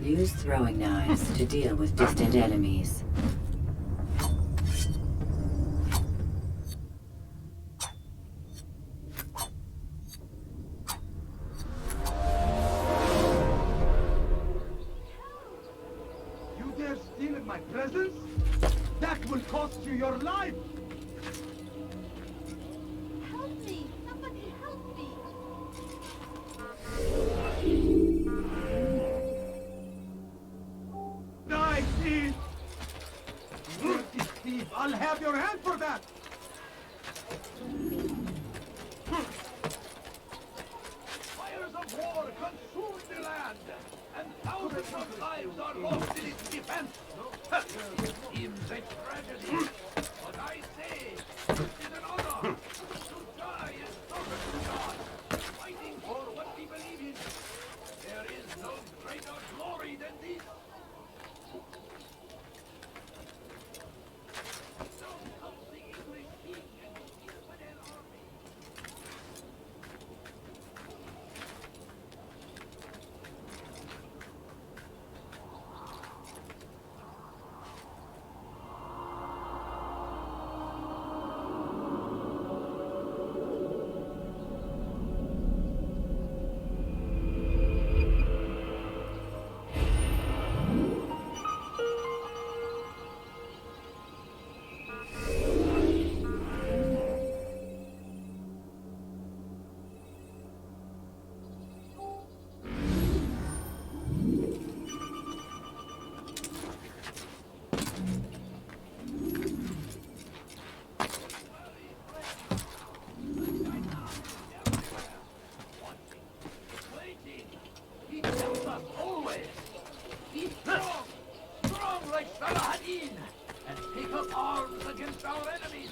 Use throwing knives to deal with distant enemies. You dare steal in my presence? That will cost you your life! Help me! Somebody help me! Die, thief! Dirty thief! I'll have your hand for that! Fires of war consume the land, and thousands of lives are lost in its defense. Seems a tragedy, but I say it is an honor to die in service to God, fighting for what we believe in. There is no greater glory than this. So comes the English king and his infidel army. Waiting. He tells us always. Be strong, strong like Saladin, and take up arms against our enemies.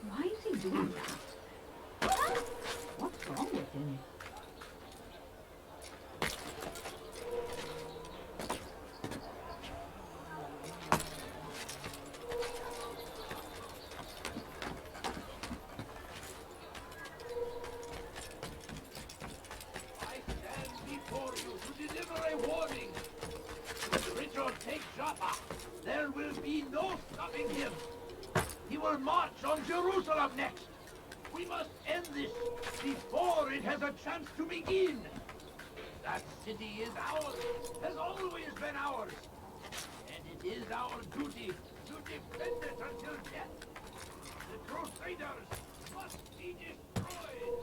Why is he doing that? What's wrong with him? I stand before you to deliver a warning. When Richard takes Jaffa, there will be no stopping him. He will march on Jerusalem next. We must end this before it has a chance to begin. That city is ours, has always been ours. And it is our duty to defend it until death. The Crusaders must be destroyed.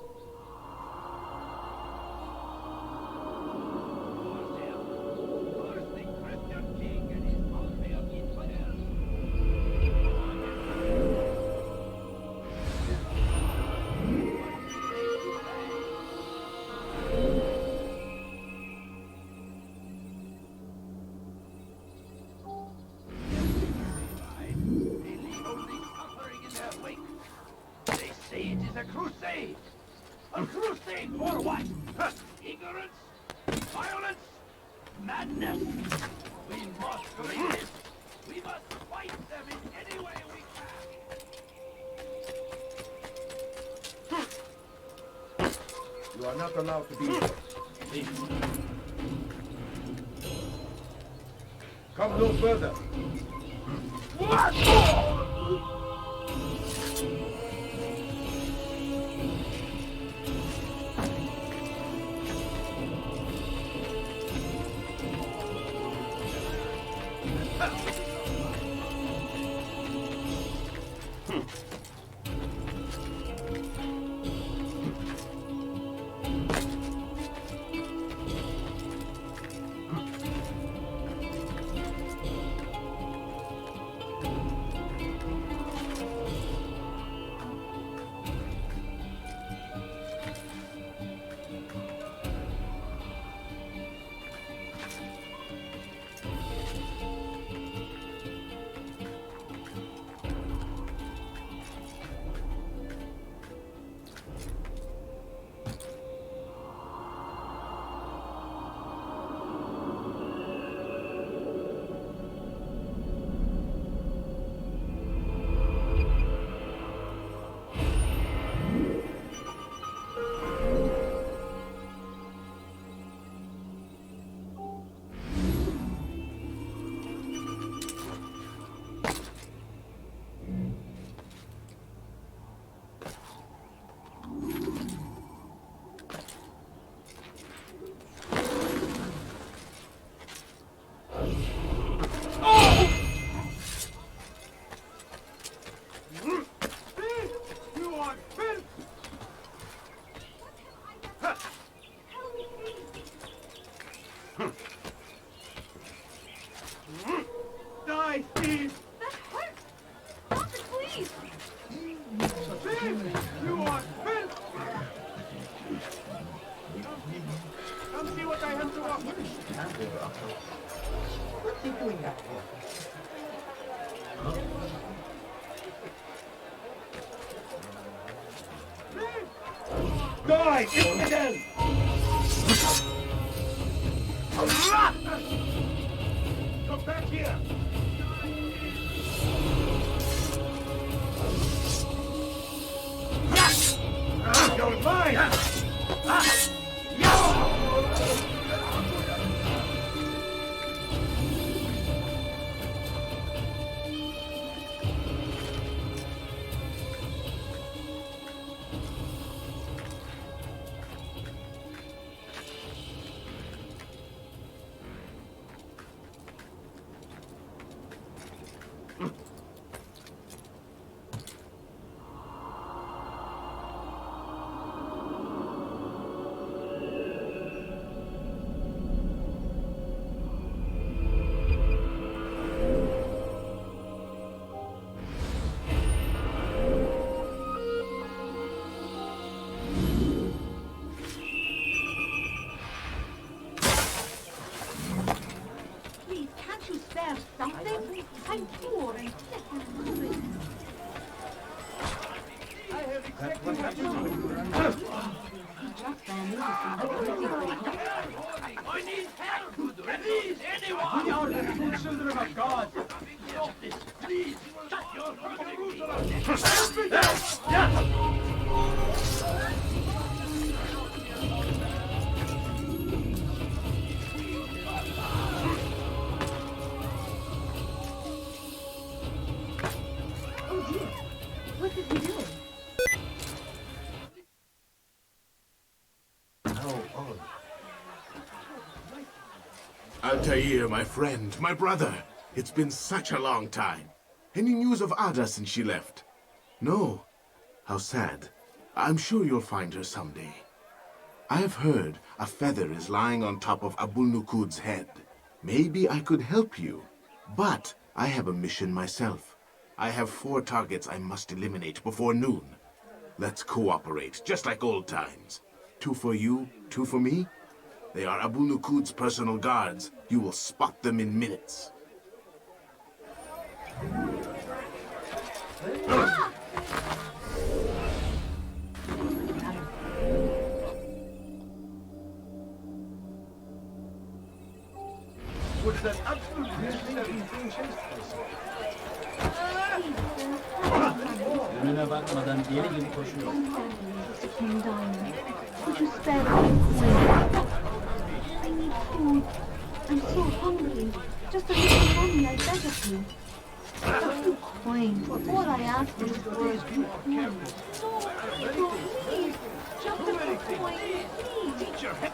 First the Christian king and his army of infidels. They leave only suffering in their wake. They say it is a crusade. A crusade for what? Ignorance? Violence? Madness? We must resist. We must fight them in any way we can. You are not allowed to be here. Leave. Come no further. Die, Steve! That hurt! Stop it, please! Steve! You are filth! Come see what I have to offer. What's he doing out here? Die, infidel! Come back here! You're mine! Please, can't you spare something? I'm poor and sick and hungry. I have exactly what you Just there noticing I need help! Please, anyone! We are the true children of God! Stop this! Please! Shut your Jerusalem! Oh dear, what did he do? Altair, my friend, my brother. It's been such a long time. Any news of Ada since she left? No. How sad. I'm sure you'll find her someday. I have heard a feather is lying on top of Abul Nukud's head. Maybe I could help you. But I have a mission myself. I have 4 targets I must eliminate before noon. Let's cooperate, just like old times. 2 for you, 2 for me? They are Abu Nukud's personal guards. You will spot them in minutes. Was that absolutely necessary being chased? Önüne bakmadan deli gibi koşuyor. Mr. King Diamond, could you spare the coin? I need food. I'm so hungry. Just a little you. Just 2 coins. All I asked is for 2 coins. No, please. Just a coin, please. Teach your head.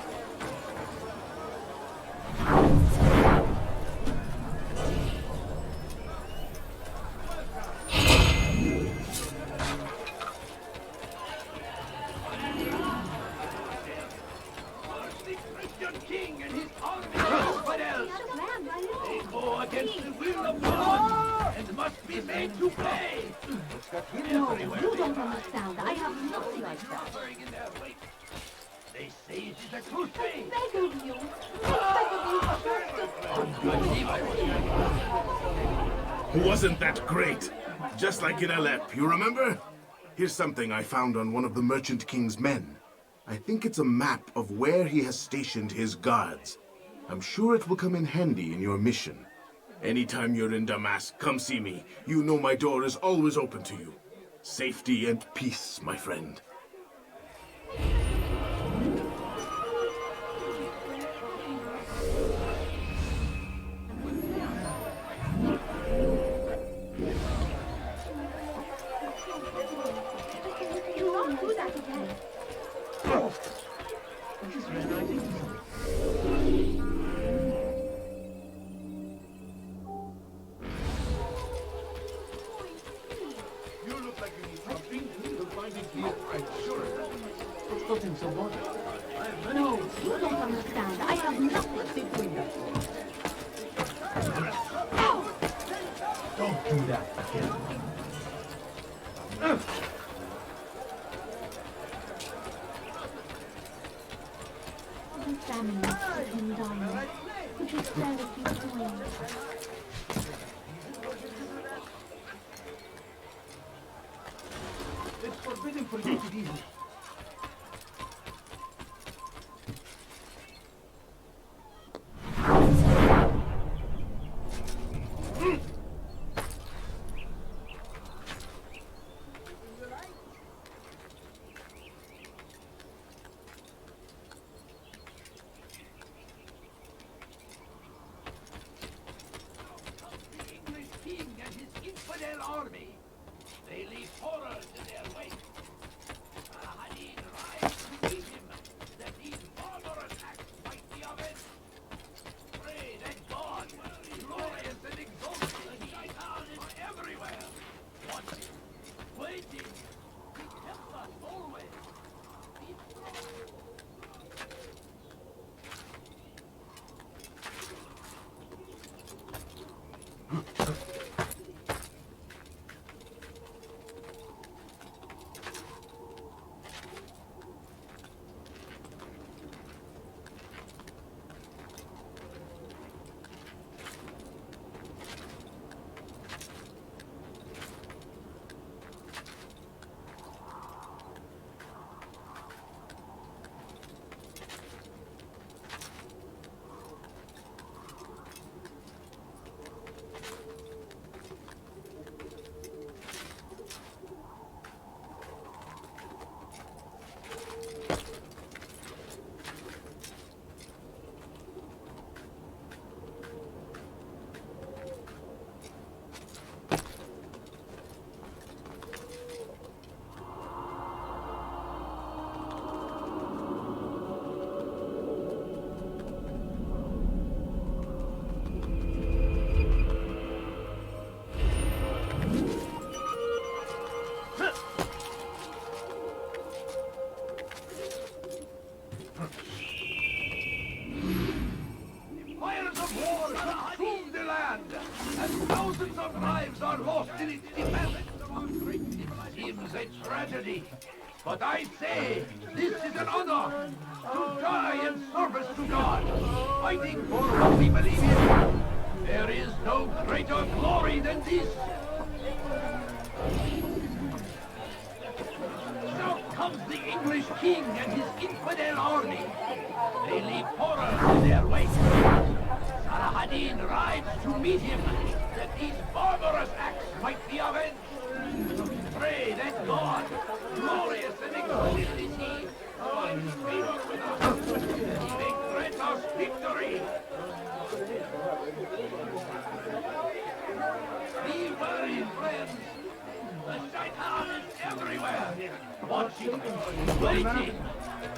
King and his army of infidels. They go against the will of God and must be made to pay. No, you don't understand. I have nothing like that. Suffering in their wake. They say it is a crusade. Beg of you. Beg of you. Wasn't that great? Just like in Alep, you remember? Here's something I found on one of the Merchant King's men. I think it's a map of where he has stationed his guards. I'm sure it will come in handy in your mission. Anytime you're in Damascus, come see me. You know my door is always open to you. Safety and peace, my friend. Do not do that again. You look like you need something. You'll find it here, I'm sure. It's nothing so much. No, you don't understand. I have nothing. Don't do that again. The family is in dying. Could you sell a few coins? It's forbidden for you to be here. The English king and his infidel army. They leave horrors in their wake. Hadid rides to meet him, that these barbarous acts might be avenged. Pray that God, glorious and exalted, and Shaitan is everywhere. Watching, waiting, he helps us always. Be strong. Fires of war consume the land, and thousands of lives are lost in its defense. Seems a tragedy, but I say this is an honor to die in service to God, fighting for what we believe in. There is no greater glory than this. Now comes the English king and his infidel army. They leave horrors in their wake. Saladin rides to meet him, that these barbarous acts might be avenged. Pray that God, glorious and exalted is he, finds favor with us. He may grant us victory. Waiting!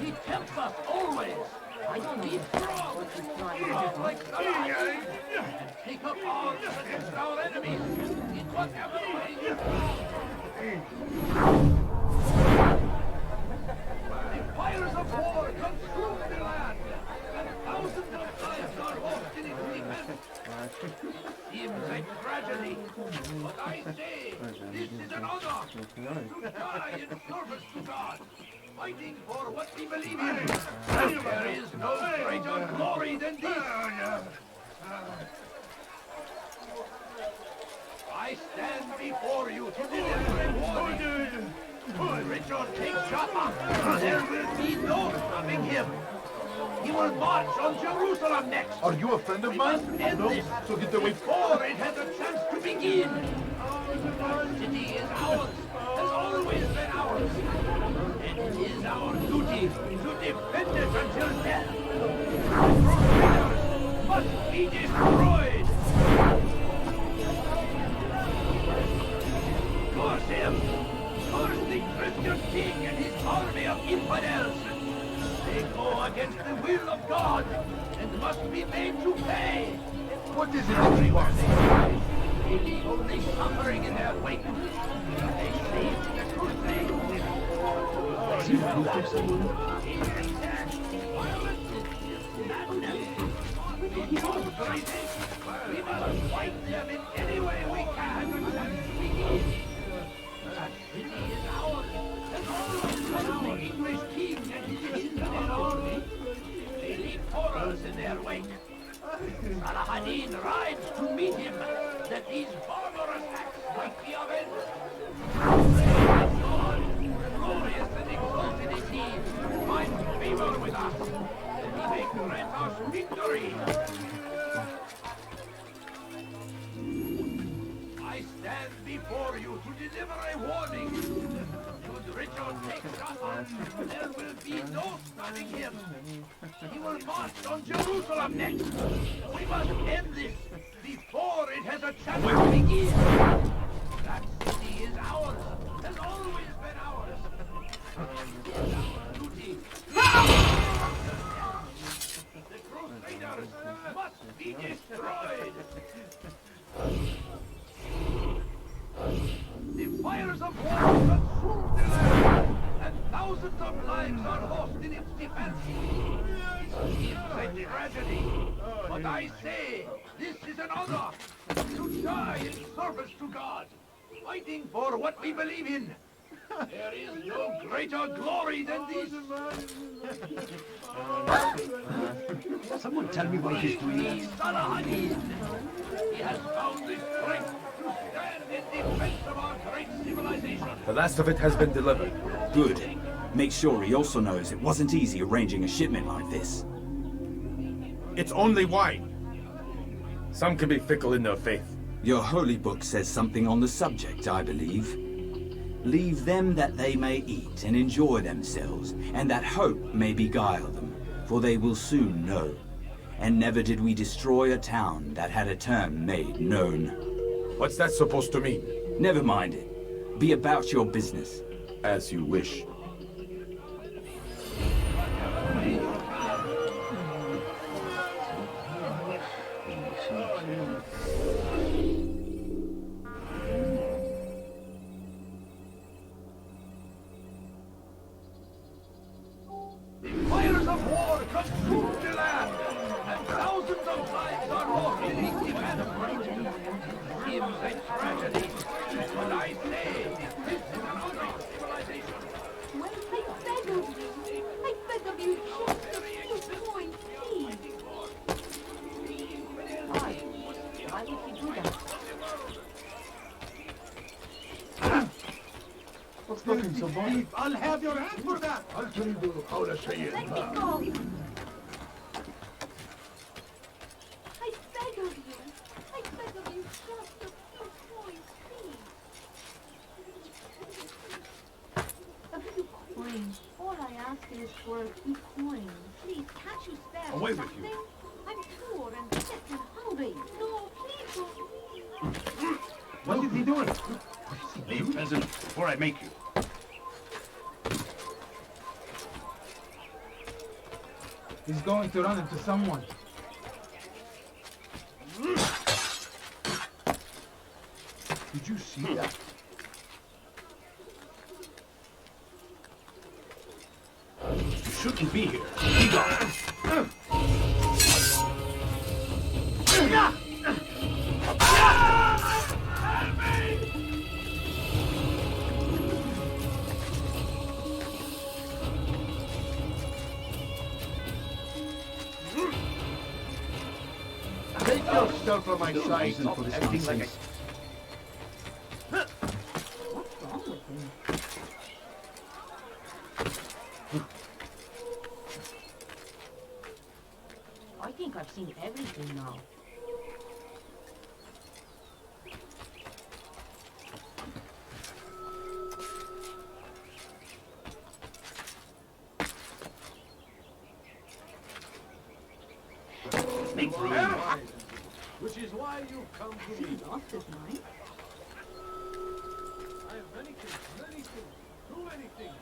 He tempts us always! I don't need strong! Like Salah! Take up arms against our enemies! In whatever way! The fires of war consume the land! And thousands of lives are lost in its defense! Seems a tragedy, but I say, this is an honor! To die in service to God! Fighting for what we believe in. There is no greater glory than this. I stand before you to deliver a warning. Richard takes Joppa. There will be no stopping him. He will march on Jerusalem next. Are you a friend of mine? No, so get away. before it has a chance to begin. The city is ours, has always been ours. And it is our duty to defend it until death. The Crusaders must be destroyed. Curse him! Curse the Christian king and his army of infidels! They go against the will of God and must be made to pay. What is it that you want? They leave only suffering in their wake. They saved the crusade. Violence, madness, incarceration. We must fight them in any way we can. That city is ours. And always the English king and his infidel army. They leave horrors in their wake. Salah-ad-Din rides to meet him, that these barbarous acts might be avenged. Praise God, glorious and exalted is he, find favor with us, that he may grant us victory. I stand before you to deliver a warning. Should Richard take Joppa, there will be no stopping him. He will march on Jerusalem next. We must end this before it has a chance to begin. That city is ours, has always been ours. It is our duty. The Crusaders must be destroyed. The fires of war consume the land, and thousands of lives are lost in its defense. It seems a tragedy, but I say this is an honor to die in service to God, fighting for what we believe in. There is no greater glory than this. Someone tell me what he's doing. Salah-ad-Din. He has found the strength to stand in defense of our great civilization. The last of it has been delivered. Good. Make sure he also knows it wasn't easy arranging a shipment like this. It's only wine. Some can be fickle in their faith. Your holy book says something on the subject, I believe. Leave them that they may eat and enjoy themselves, and that hope may beguile them, for they will soon know. And never did we destroy a town that had a term made known. What's that supposed to mean? Never mind it. Be about your business. As you wish. The fires of war consume the land, and thousands of lives are lost in its defense. Seems a tragedy, but I say this is an honor of civilization. Well, I beg of you, just a few points, please. Why? Why would you do that? What's looking so funny? I'll have your hand for that. I'll tell you how to say it. Let me go. I beg of you, just a few points, please. A few coins. All I ask is for a few coins. Please, can't you spare Away with something? you. I'm poor and sick and hungry. No, please don't. What is he doing? Leave, peasant, before I make you. He's going to run into someone. Did you see that? You shouldn't be here. Be gone. Take yourself from my side. Reason for this Acting like a nonsense. What's wrong with him? I think I've seen everything now. Make room. Which is why you come to He me. lost his mind. I have many things, too many things.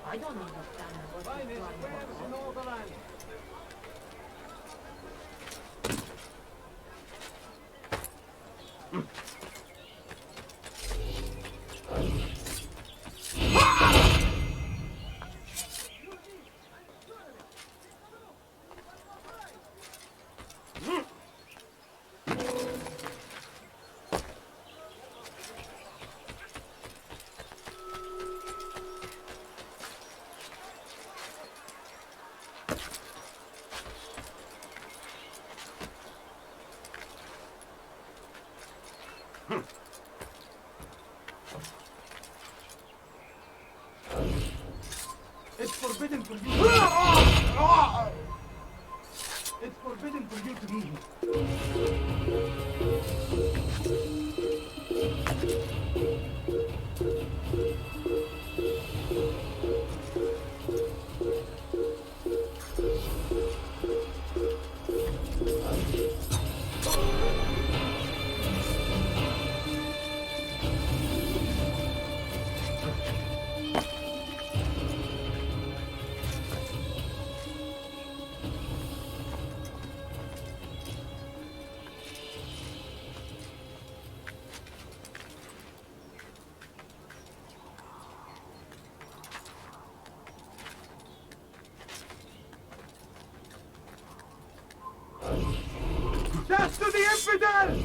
I don't understand what Finest he's trying wares to in do. all the land. It's forbidden for you. It's forbidden for you to be here. Death to the infidel!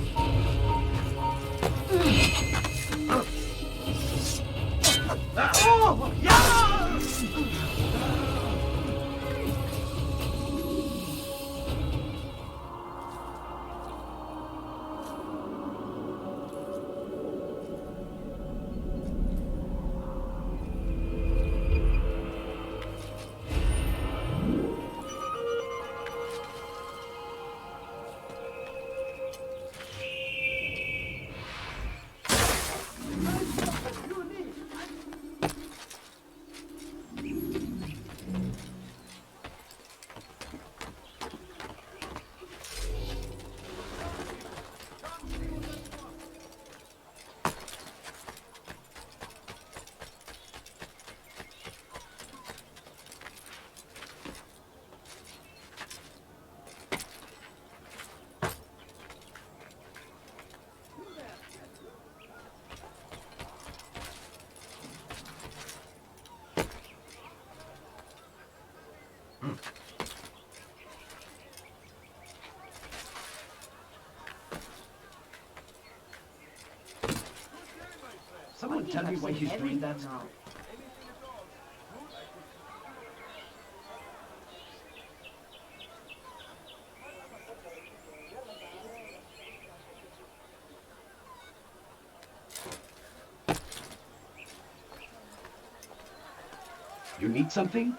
Oh, yeah! Someone tell me why he's doing that? You need something?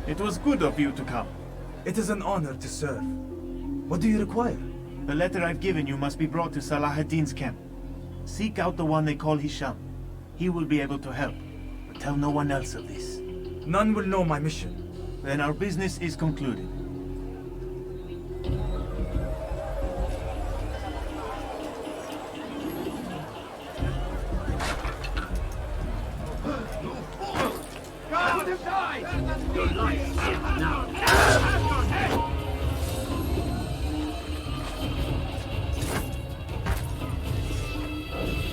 It was good of you to come. It is an honor to serve. What do you require? The letter I've given you must be brought to Salah ad-Din's camp. Seek out the one they call Hisham. He will be able to help, but tell no one else of this. None will know my mission. Then our business is concluded. Go to the side!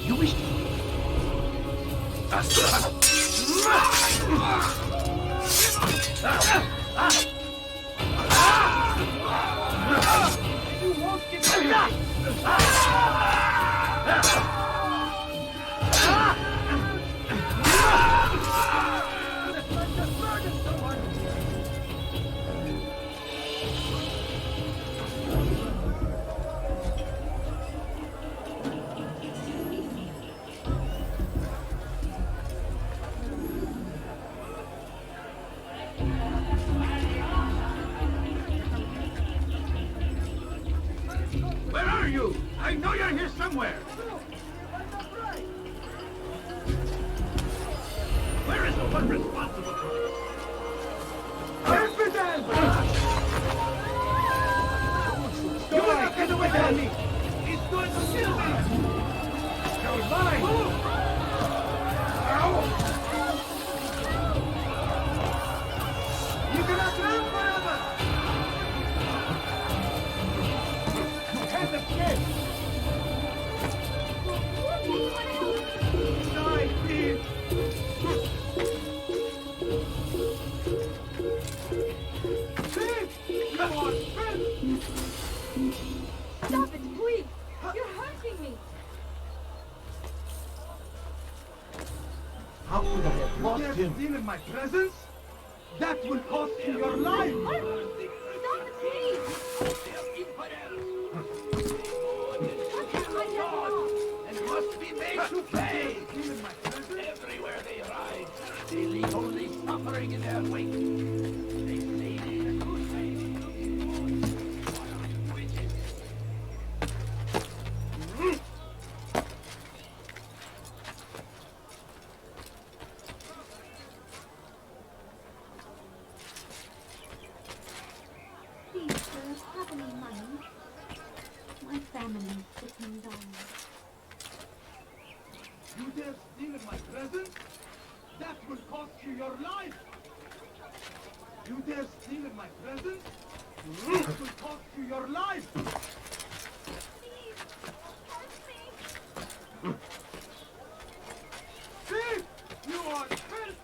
You wish to... You won't get me! Where are you? I know you're here somewhere. Where is the one responsible for this? Infidel! You will not get away from me! He's going to kill me! You're mine! You cannot live forever! You can't escape! Die, please! Please! Come on, friend! Stop it, please! You're hurting me! How could I have lost him? Steal in my presence? That will cost you your life! Stop it, please! And must be made to pay! Everywhere they ride, they leave only suffering in their wake. They say the crusade. Please, sir, have any money? My family is sitting down. You dare steal in my presence? That will cost you your life! You dare steal in my presence? That will cost you your life! Thief! You are filth!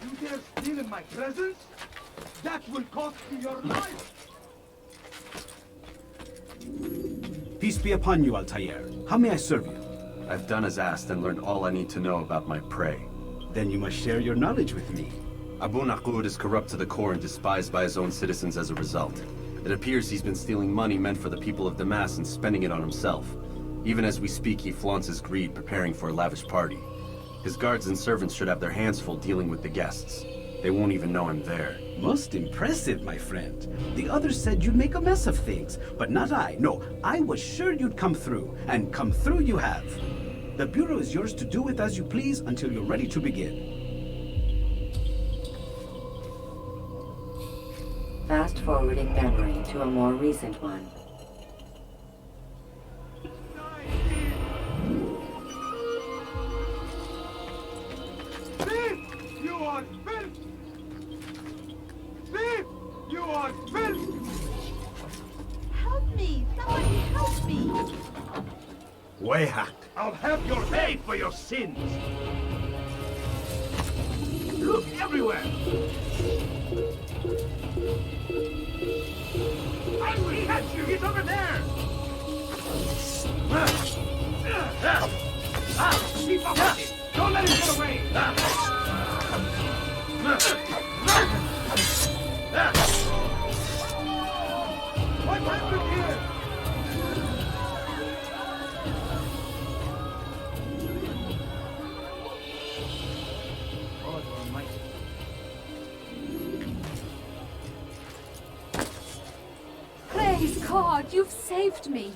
You dare steal in my presence? That will cost you your life! Peace be upon you, Altair. How may I serve you? I've done as asked and learned all I need to know about my prey. Then you must share your knowledge with me. Abu Naqud is corrupt to the core and despised by his own citizens as a result. It appears he's been stealing money meant for the people of Damas and spending it on himself. Even as we speak, he flaunts his greed, preparing for a lavish party. His guards and servants should have their hands full dealing with the guests. They won't even know I'm there. Most impressive, my friend. The others said you'd make a mess of things, but not I. No, I was sure you'd come through, and come through you have. The Bureau is yours to do with as you please until you're ready to begin. fast-forwarding memory to a more recent one. Thief! You are filth! Thief! You are filth! Help me! Somebody help me! Way hacked. I'll have your pay for your sins. Look everywhere. I will catch you. He's over there. Keep up with him. Don't let him get away. What happened here? Praise God, you've saved me.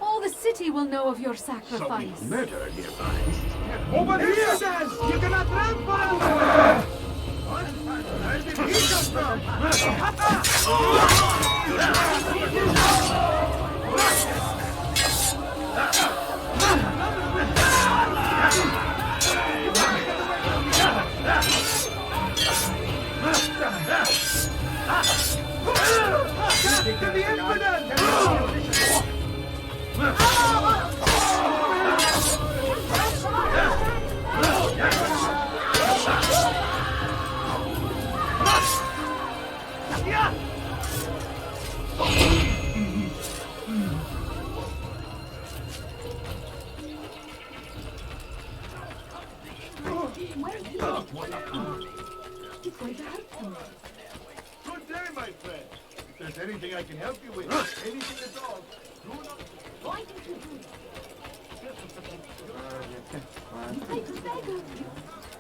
All the city will know of your sacrifice. Murder nearby. Over here, then! You cannot run forever! Where did he come from? To the infidel! Good day, my friend. If there's anything I can help you with, anything at all, do not... Why did you do that?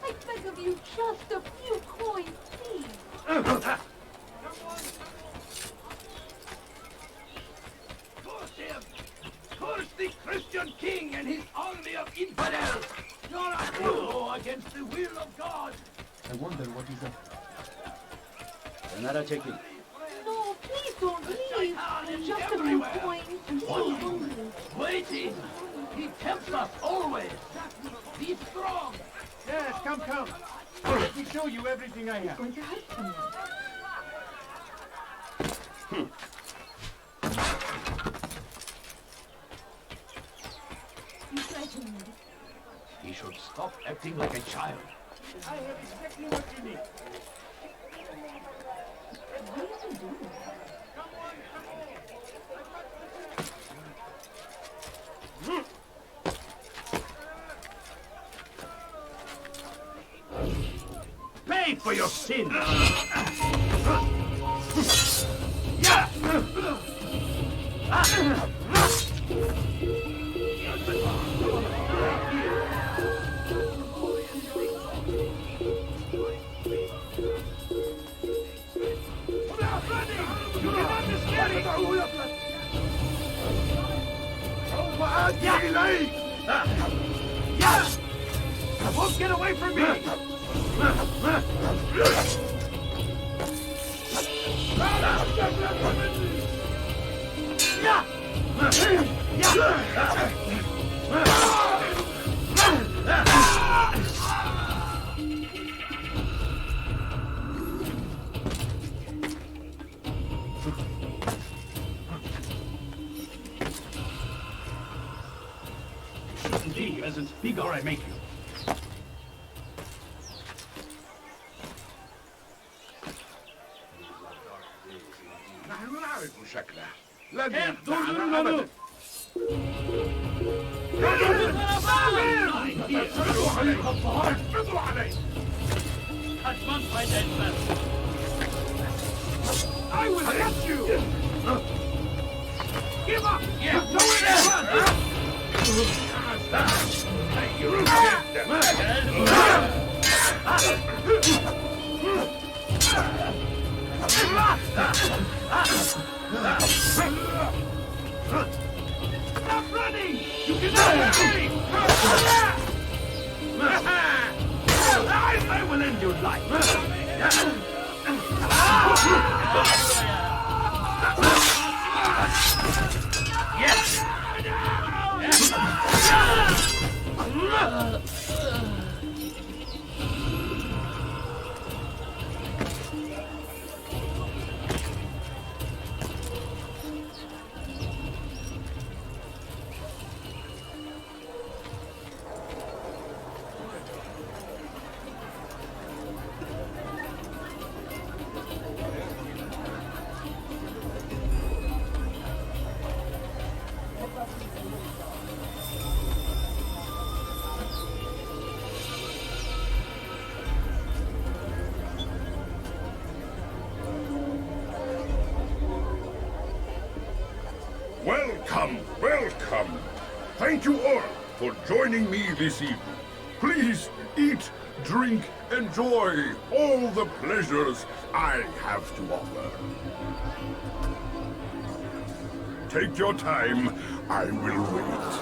I beg of you, just a few coins, please. Curse him! Curse the Christian king and his army of infidels! You're a fool against the will of God! I wonder what he's up to. No, please don't leave. Just a few coins, please. Waiting! He tempts us always! Be strong! Yes, come. Let me show you everything I have. Going to hurt someone. You frighten me. He should stop acting like a child. I have exactly what you need. What are you doing? Pay for your sins. Won't get away from me! Shouldn't be, peasant. Speak or I make you. نحن نعرف شكله. لن كيف يخدعنا تنظرون أبداً. له؟ اقبضوا عليه. I will get you! Give up! Yeah, go in Stop running! You cannot hurt me! I will end your life! Welcome, welcome. Thank you all for joining me this evening. Please eat, drink, enjoy all the pleasures I have to offer. Take your time. I will wait.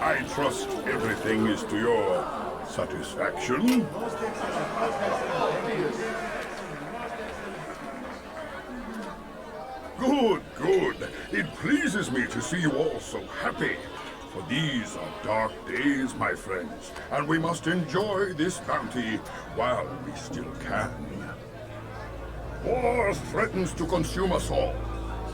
I trust everything is to your satisfaction. Good, good. It pleases me to see you all so happy. For these are dark days, my friends, and we must enjoy this bounty while we still can. War threatens to consume us all.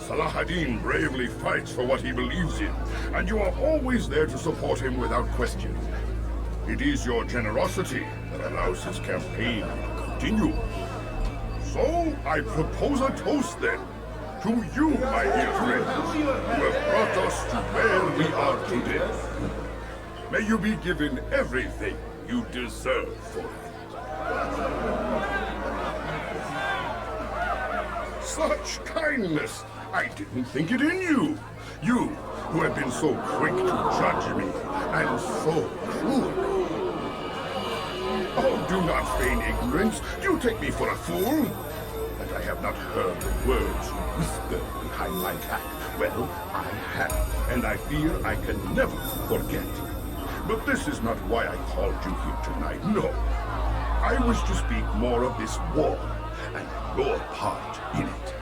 Salah ad-Din bravely fights for what he believes in, and you are always there to support him without question. It is your generosity that allows his campaign to continue. So, I propose a toast then, to you, my dear friends, who have brought us to where we are today. May you be given everything you deserve for it. Such kindness! I didn't think it in you. You, who have been so quick to judge me, and so cruel. Oh, do not feign ignorance. You take me for a fool. That I have not heard the words you whisper behind my back. Well, I have, and I fear I can never forget. But this is not why I called you here tonight, no. I wish to speak more of this war, and your part in it.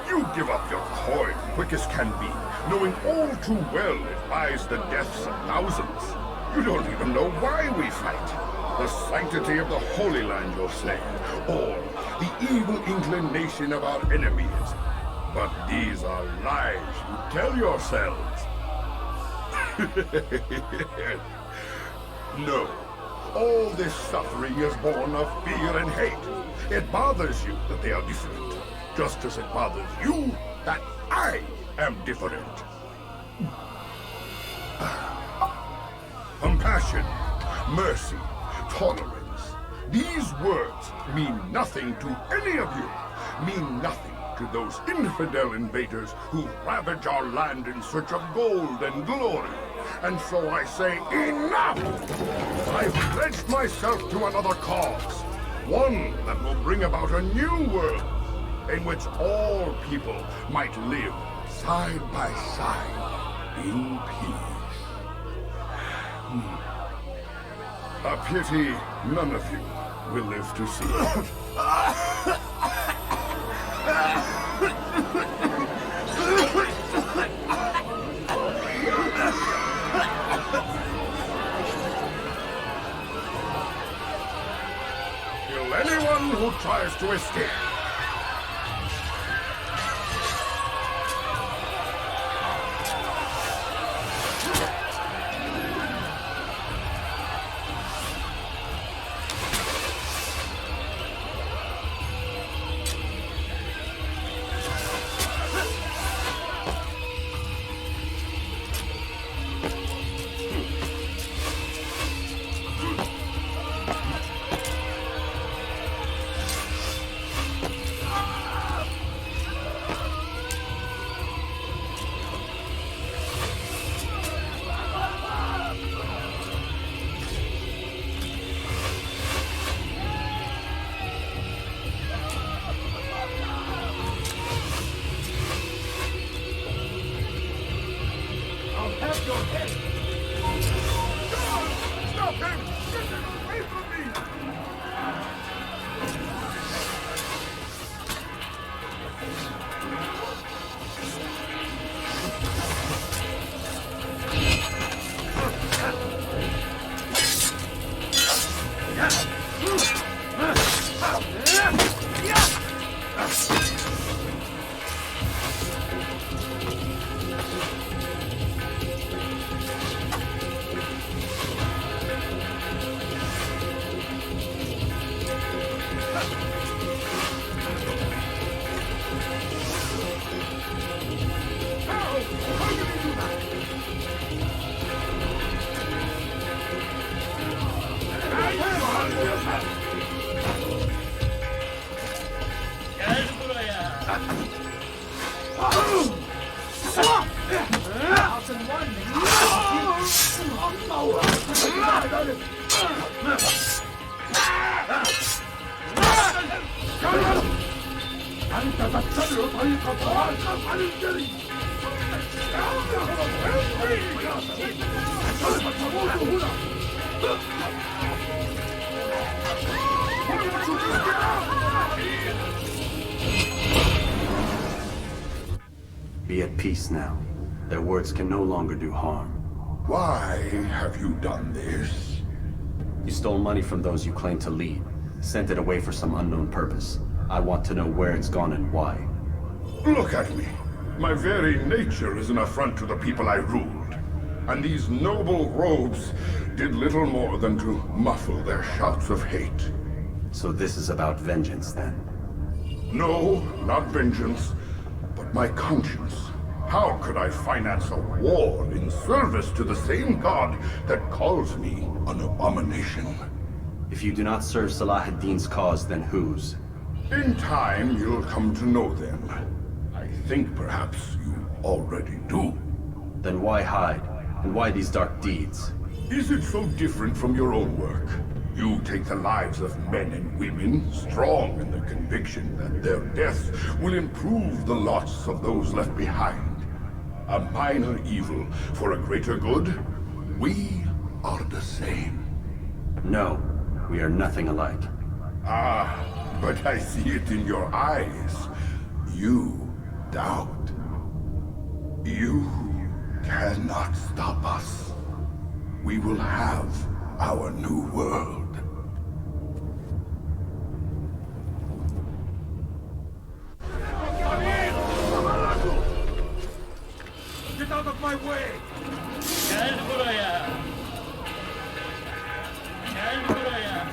You give up your coin quick as can be, knowing all too well it buys the deaths of thousands. You don't even know why we fight. The sanctity of the Holy Land, you'll say, or the evil inclination of our enemies. But these are lies you tell yourselves. No, all this suffering is born of fear and hate. It bothers you that they are different. Just as it bothers you that I am different. Compassion, mercy, tolerance. These words mean nothing to any of you. Mean nothing to those infidel invaders who ravage our land in search of gold and glory. And so I say, enough! I've pledged myself to another cause. One that will bring about a new world, in which all people might live side by side in peace. A pity none of you will live to see it. Kill anyone who tries to escape. Be at peace now. Their words can no longer do harm. Why have you done this? You stole money from those you claim to lead, sent it away for some unknown purpose. I want to know where it's gone and why. Look at me. My very nature is an affront to the people I ruled. And these noble robes did little more than to muffle their shouts of hate. So this is about vengeance, then? No, not vengeance, but my conscience. How could I finance a war in service to the same god that calls me an abomination? If you do not serve Salah ad-Din's cause, then whose? In time, you'll come to know them. I think perhaps you already do. Then why hide? And why these dark deeds? Is it so different from your own work? You take the lives of men and women, strong in the conviction that their death will improve the lots of those left behind. A minor evil for a greater good? We are the same. No, we are nothing alike. Ah, but I see it in your eyes. You doubt. You cannot stop us. We will have our new world. Get out of my way! Gel buraya. Gel buraya.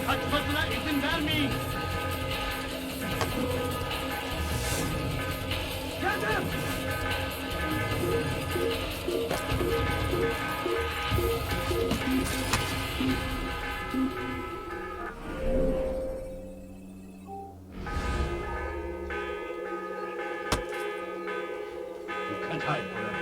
Kaçmasına izin vermeyin. Get him! You can't hide forever.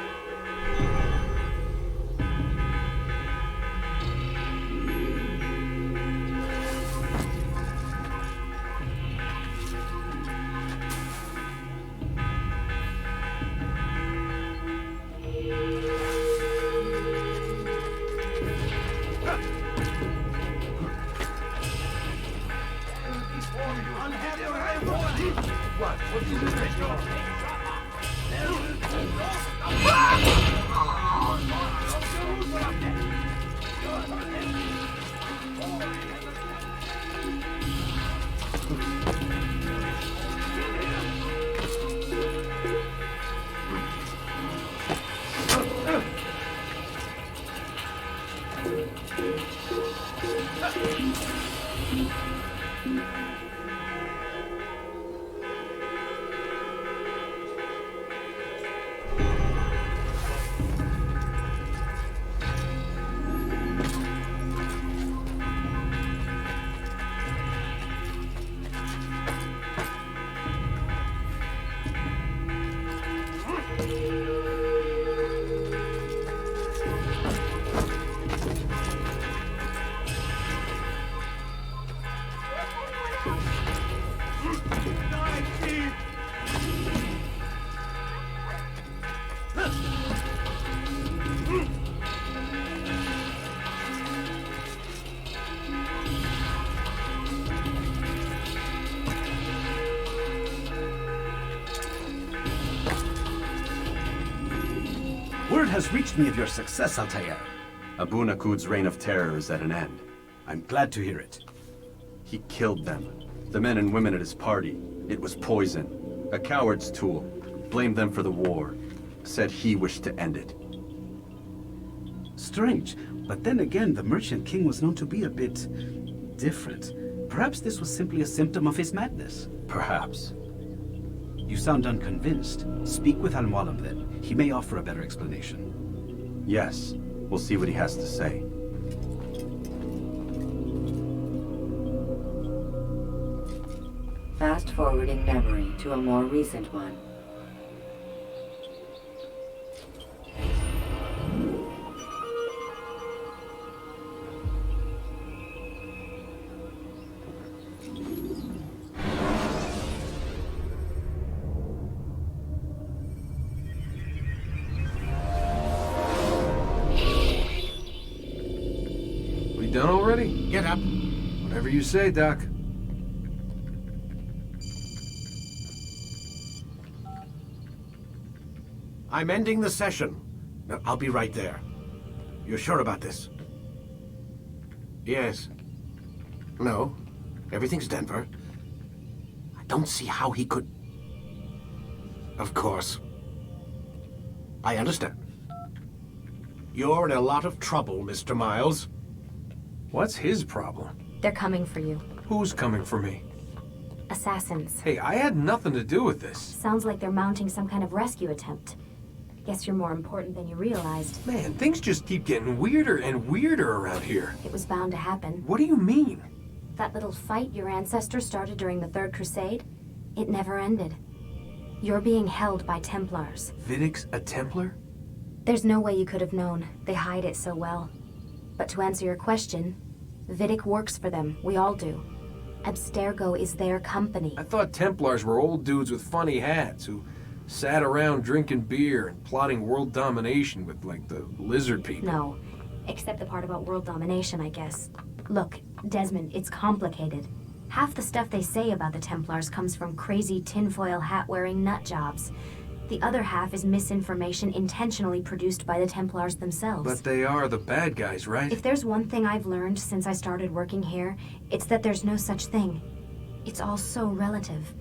Word has reached me of your success, Altair. Abu Naqud's reign of terror is at an end. I'm glad to hear it. He killed them. The men and women at his party. It was poison. A coward's tool. Blamed them for the war. Said he wished to end it. Strange, but then again, the Merchant King was known to be a bit different. Perhaps this was simply a symptom of his madness. Perhaps. You sound unconvinced. Speak with Al-Mualim then. He may offer a better explanation. Yes. We'll see what he has to say. Fast-forwarding memory to a more recent one. done already? Get up. Whatever you say, Doc. I'm ending the session. Now, I'll be right there. You're sure about this? Yes. No. Everything's Denver. I don't see how he could... Of course. I understand. You're in a lot of trouble, Mr. Miles. What's his problem? They're coming for you. Who's coming for me? Assassins. Hey, I had nothing to do with this. Sounds like they're mounting some kind of rescue attempt. Guess you're more important than you realized. Man, things just keep getting weirder and weirder around here. It was bound to happen. What do you mean? That little fight your ancestors started during the Third Crusade, it never ended. You're being held by Templars. Vidic's a Templar? There's no way you could have known. They hide it so well. But to answer your question, Vidic works for them. We all do. Abstergo is their company. I thought Templars were old dudes with funny hats who sat around drinking beer and plotting world domination with, like, the lizard people. No, except the part about world domination, I guess. Look, Desmond, it's complicated. Half the stuff they say about the Templars comes from crazy tinfoil hat-wearing nut jobs. The other half is misinformation intentionally produced by the Templars themselves. But they are the bad guys, right? If there's one thing I've learned since I started working here, it's that there's no such thing. It's all so relative.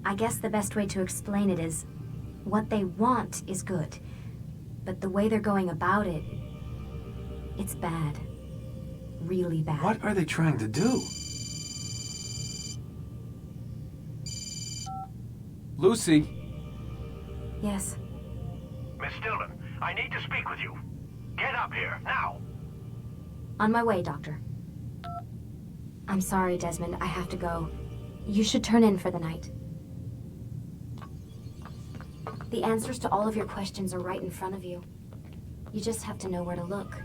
I guess the best way to explain it is, what they want is good. But the way they're going about it, it's bad. Really bad. What are they trying to do? Lucy? Yes. Miss Stillman, I need to speak with you. Get up here, now! On my way, Doctor. I'm sorry, Desmond. I have to go. You should turn in for the night. The answers to all of your questions are right in front of you. You just have to know where to look.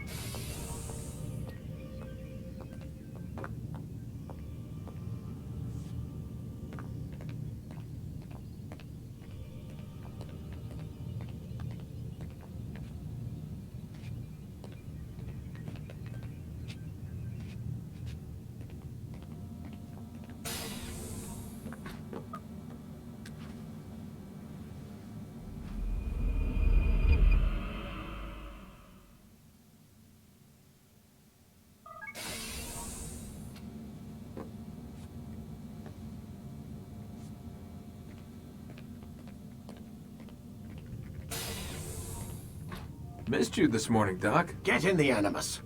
Missed you this morning, Doc. Get in the Animus.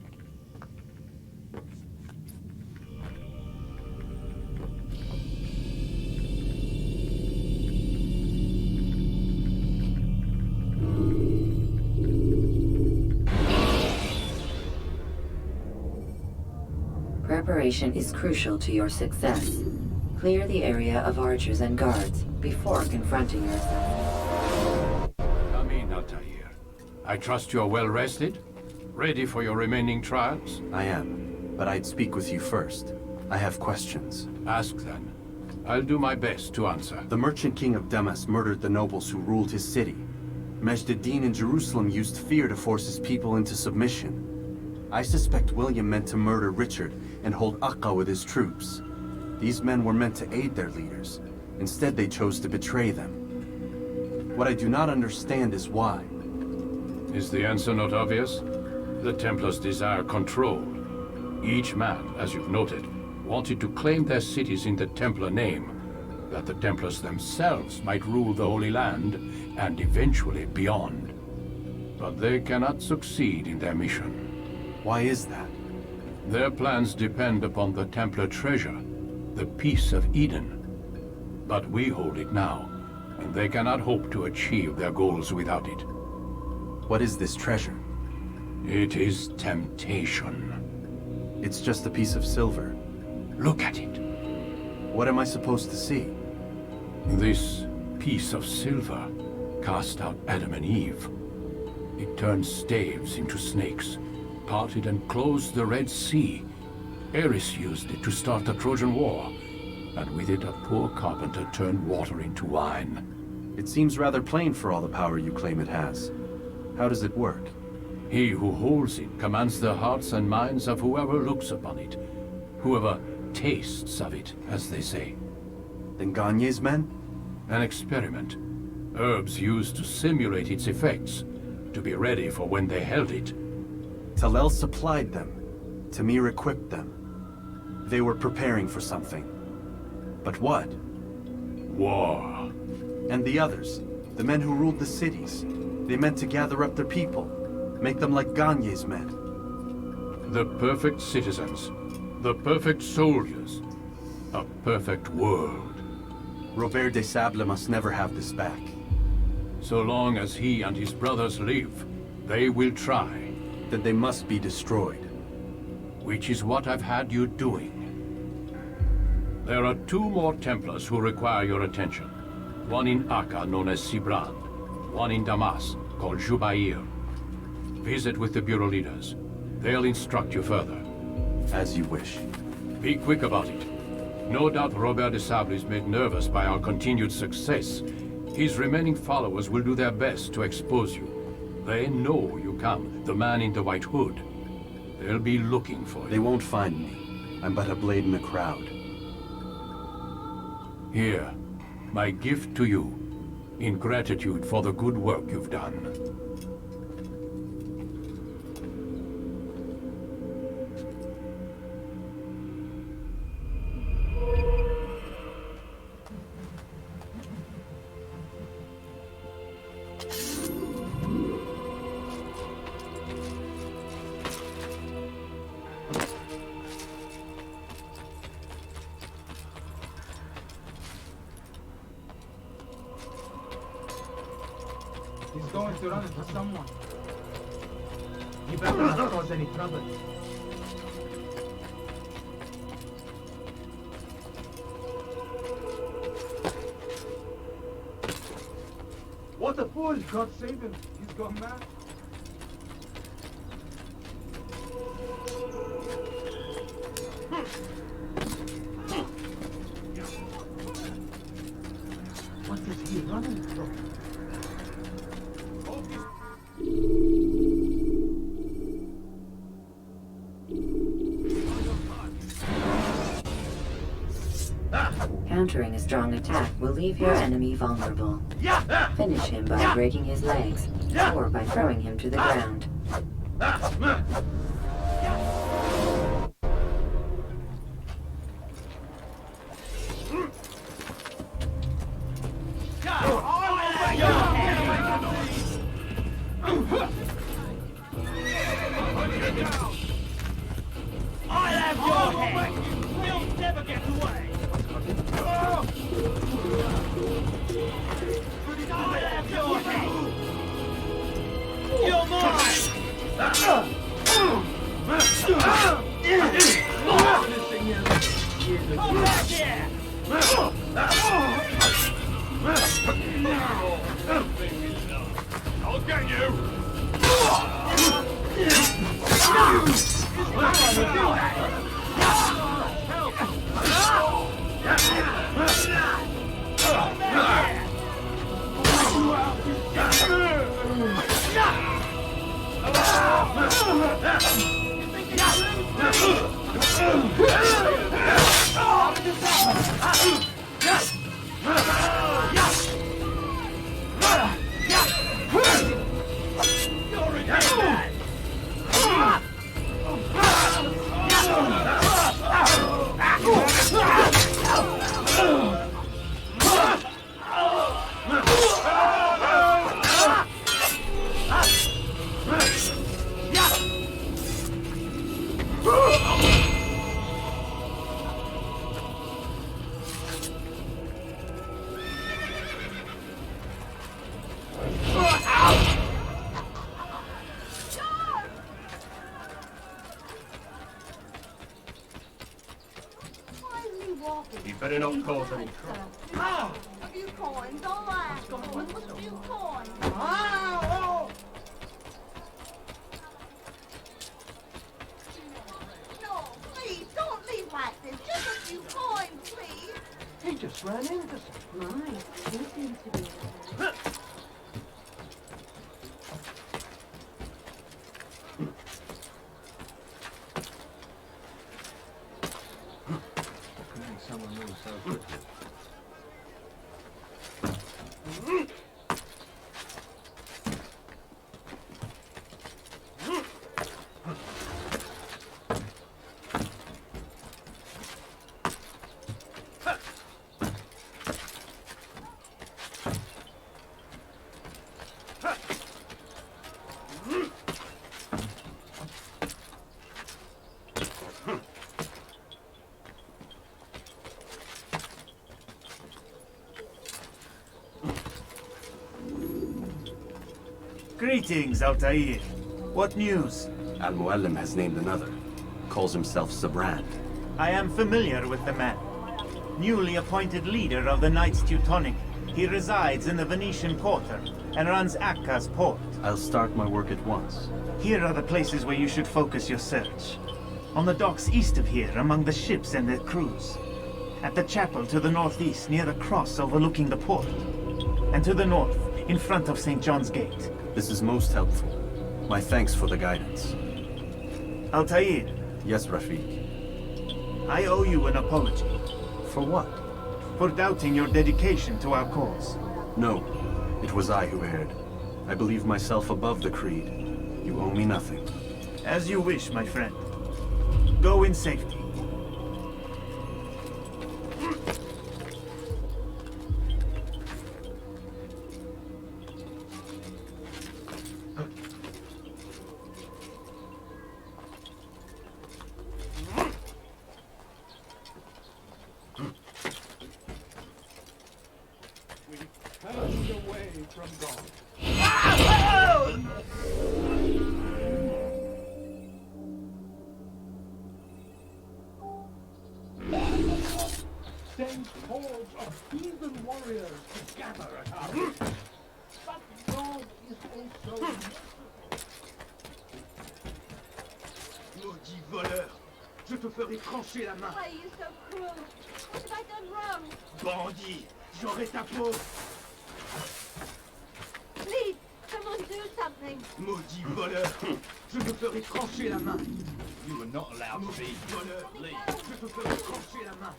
Preparation is crucial to your success. Clear the area of archers and guards before confronting your assassin. Come in, Altair. I trust you're well rested? Ready for your remaining trials? I am, but I'd speak with you first. I have questions. Ask then. I'll do my best to answer. The Merchant King of Damas murdered the nobles who ruled his city. Majd-ad-Din in Jerusalem used fear to force his people into submission. I suspect William meant to murder Richard and hold Akka with his troops. These men were meant to aid their leaders. Instead, they chose to betray them. What I do not understand is why. Is the answer not obvious? The Templars desire control. Each man, as you've noted, wanted to claim their cities in the Templar name, that the Templars themselves might rule the Holy Land, and eventually beyond. But they cannot succeed in their mission. Why is that? Their plans depend upon the Templar treasure, the Peace of Eden. But we hold it now, and they cannot hope to achieve their goals without it. What is this treasure? It is temptation. It's just a piece of silver. Look at it. What am I supposed to see? This piece of silver cast out Adam and Eve. It turned staves into snakes, parted and closed the Red Sea. Ares used it to start the Trojan War, and with it a poor carpenter turned water into wine. It seems rather plain for all the power you claim it has. How does it work? He who holds it commands the hearts and minds of whoever looks upon it. Whoever tastes of it, as they say. Then Gagne's men? An experiment. Herbs used to simulate its effects, to be ready for when they held it. Talel supplied them. Tamir equipped them. They were preparing for something. But what? War. And the others, the men who ruled the cities, they meant to gather up their people, make them like Gagne's men. The perfect citizens, the perfect soldiers, a perfect world. Robert des Sables must never have this back. So long as he and his brothers live, they will try. Then they must be destroyed. Which is what I've had you doing. There are 2 more Templars who require your attention. One in Akka, known as Sibran. One in Damas, called Jubair. Visit with the Bureau leaders. They'll instruct you further. As you wish. Be quick about it. No doubt Robert des Sables is made nervous by our continued success. His remaining followers will do their best to expose you. They know you come, the man in the white hood. They'll be looking for you. They won't find me. I'm but a blade in the crowd. Here, my gift to you, in gratitude for the good work you've done. He's going to run into someone. You better not cause any trouble. What a fool! God save him. He's gone mad. What is he running from? Countering a strong attack will leave your enemy vulnerable. Finish him by breaking his legs, or by throwing him to the ground. I'll have your head! We'll never get away! I'll have your head! You're mine! Come back here! I'll get you! You better not cause any trouble. Oh! A few coins, all right. A few coins. Oh! No, please, don't leave like this. Just a few coins, please. He just ran into something. Right. He seems to be. Someone moves so quickly. Greetings, Altair. What news? Al-Muallim has named another. Calls himself Sabrand. I am familiar with the man. Newly appointed leader of the Knights Teutonic. He resides in the Venetian Quarter and runs Akka's port. I'll start my work at once. Here are the places where you should focus your search. On the docks east of here, among the ships and their crews. At the chapel to the northeast, near the cross overlooking the port. And to the north, in front of St. John's Gate. This is most helpful. My thanks for the guidance. Altair. Yes, Rafiq. I owe you an apology. For what? For doubting your dedication to our cause. No, it was I who erred. I believe myself above the creed. You owe me nothing. As you wish, my friend. Go in safety. Turned away from God. Sends hordes of heathen warriors to gather at our feet. But God is also Maudit voleur! Je te ferai trancher la main! Why are you so cruel? What have I done wrong? Bandit! J'aurai ta peau! Please, someone do something. Maudit voleur! Je te ferai trancher la main! You are not allowed to be. Voleur! Je te ferai trancher la main!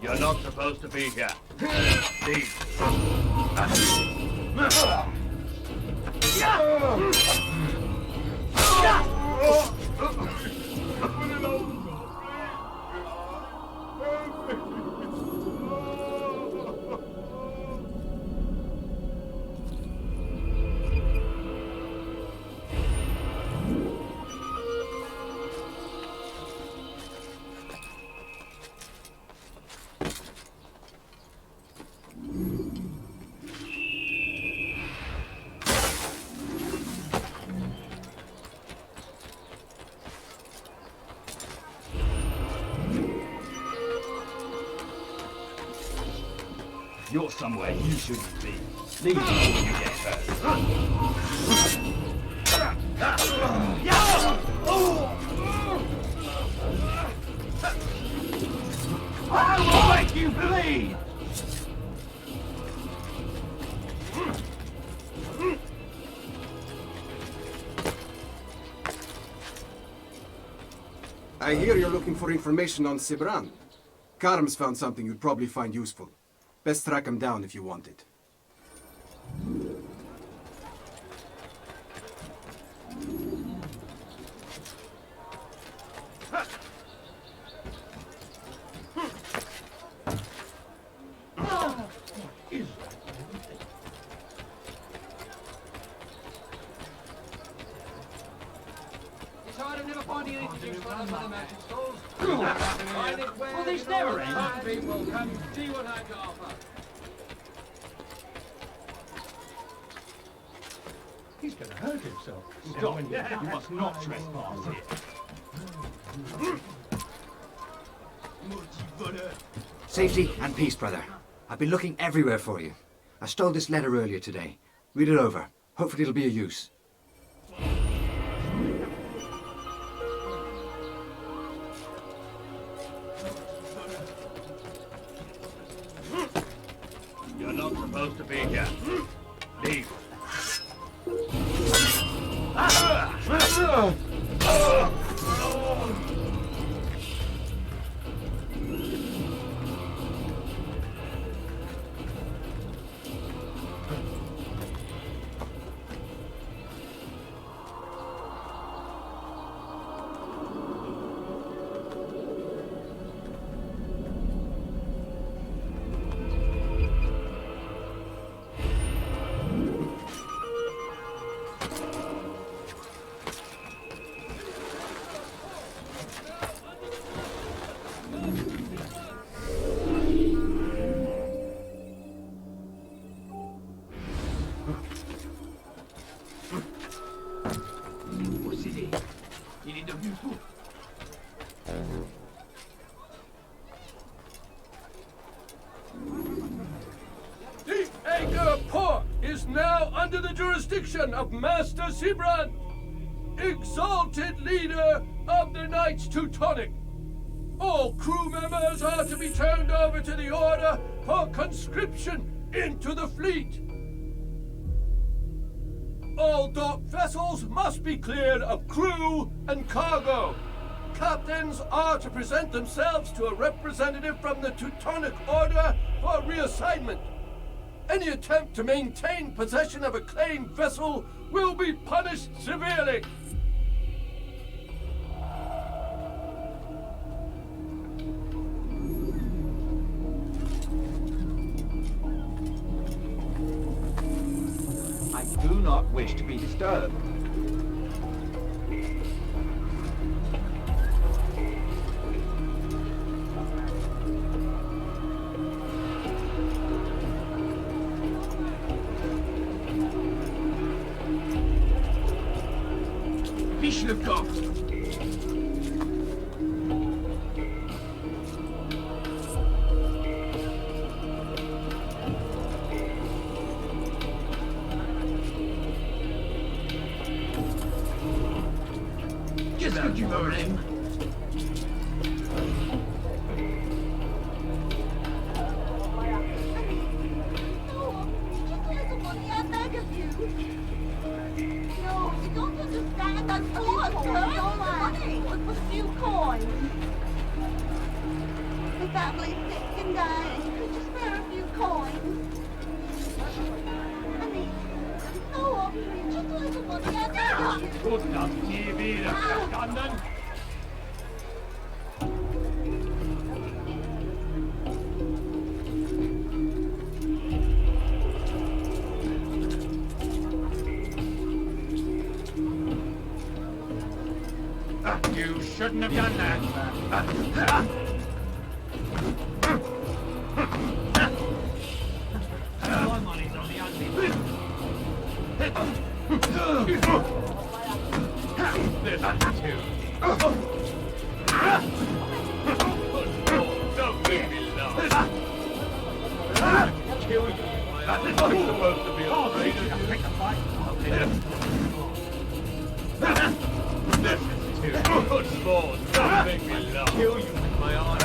You're not supposed to be here. Leave. You're somewhere you shouldn't be. Leave before you get hurt. I will make you bleed! I hear you're looking for information on Sibran. Karam's found something you'd probably find useful. Best track him down if you want it. Well, this never ends. People, come see what I've to offer. He's going to hurt himself. Stop. You must not trespass here. Safety and peace, brother. I've been looking everywhere for you. I stole this letter earlier today. Read it over. Hopefully it'll be of use. You're not supposed to be here. Leave. The Acre Port is now under the jurisdiction of Master Sibran, exalted leader of the Knights Teutonic. All crew members are to be turned over to the Order for conscription into the fleet. All dock vessels must be cleared of crew and cargo. Captains are to present themselves to a representative from the Teutonic Order for reassignment. Any attempt to maintain possession of a claimed vessel will be punished severely. I do not wish to be disturbed. Fiche le coffre. Qu'est-ce que tu veux, Lem? No, you don't understand. I'm full of money. With a few coins. The family's sick and dying. Could you spare a few coins? Honey, no, just a little money. I beg of you. Gut, das nie wieder. Verstanden? You shouldn't have done that. My money's on the ugly. There's attitude. Don't make me laugh. Kill you. I'm supposed to be afraid of you. This is too good Lord, don't make me laugh. Kill you with my eyes.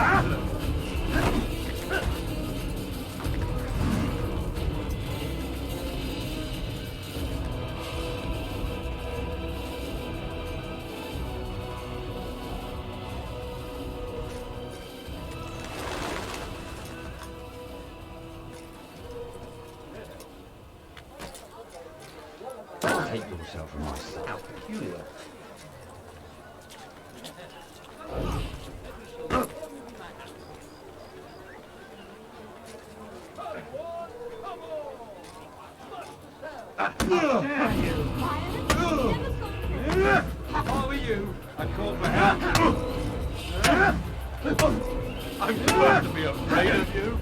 Take yourself from my sight. How peculiar. How are you? I called for help. I'm supposed to be afraid of you.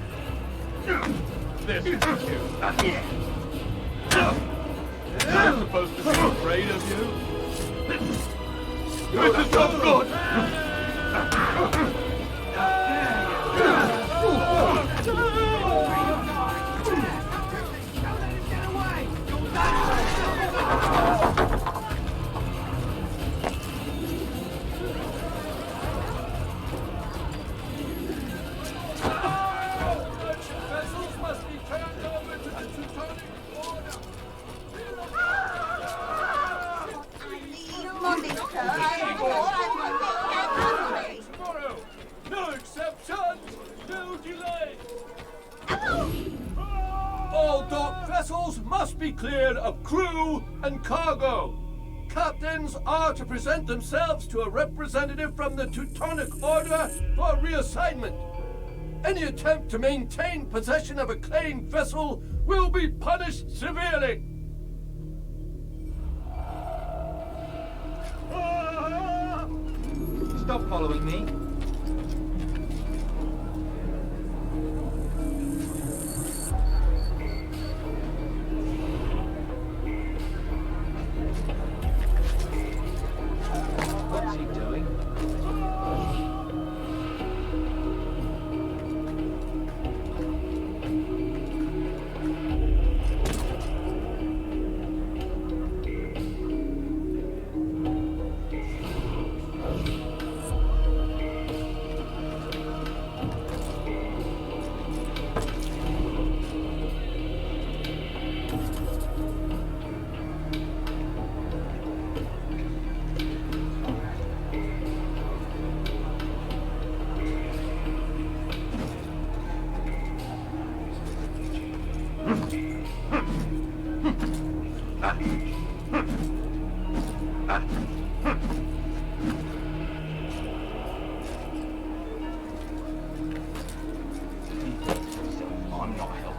This is you. I'm supposed to be afraid of you. This is not good. Teutonic Order! Tomorrow! No exceptions! No delay! All dock vessels must be cleared of crew and cargo. Captains are to present themselves to a representative from the Teutonic Order for reassignment. Any attempt to maintain possession of a claimed vessel will be punished severely. Stop following me. What's he doing? I'm not helping.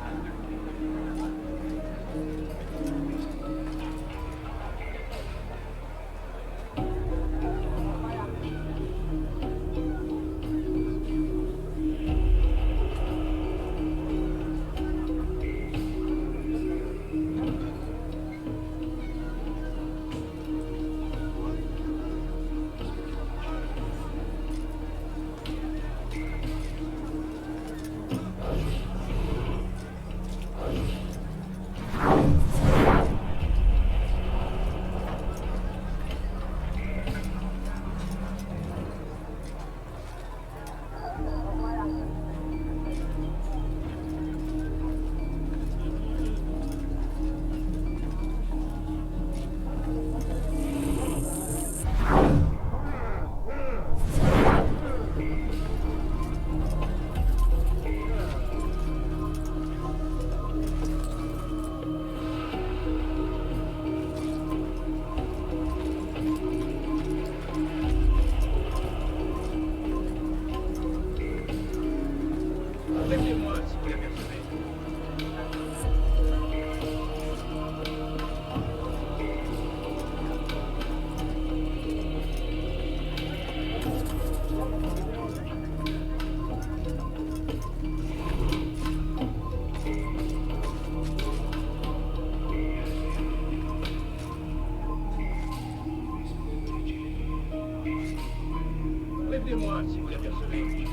Prévenez-moi si vous l'apercevez.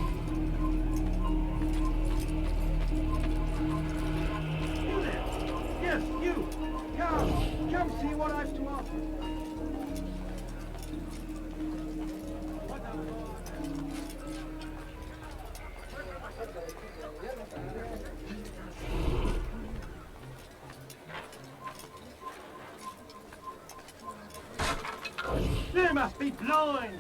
Yes, you! Come see what I've to offer. They must be blind!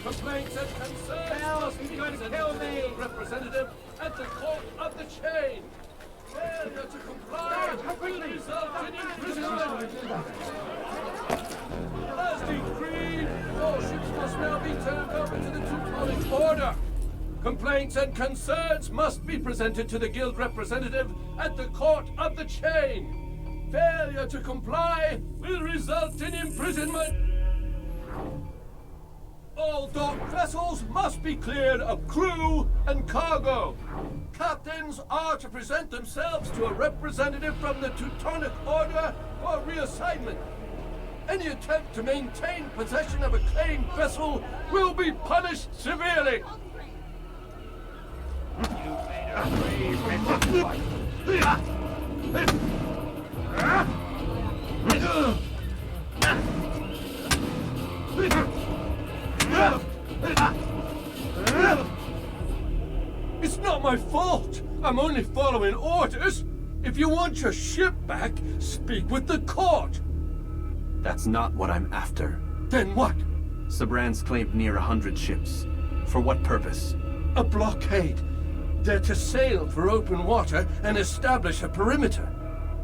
Complaints and concerns must be presented to the representative at the court of the chain. Failure to comply will result in imprisonment As decreed, all ships must now be turned over to the Teutonic Order. Complaints and concerns must be presented to the guild representative at the Court of the Chain. Failure to comply will result in imprisonment. All docked vessels must be cleared of crew and cargo. Captains are to present themselves to a representative from the Teutonic Order for reassignment. Any attempt to maintain possession of a claimed vessel will be punished severely. It's not my fault. I'm only following orders. If you want your ship back, speak with the court. That's not what I'm after. Then what? Sabran's claimed near 100 ships. For what purpose? A blockade. They're to sail for open water and establish a perimeter.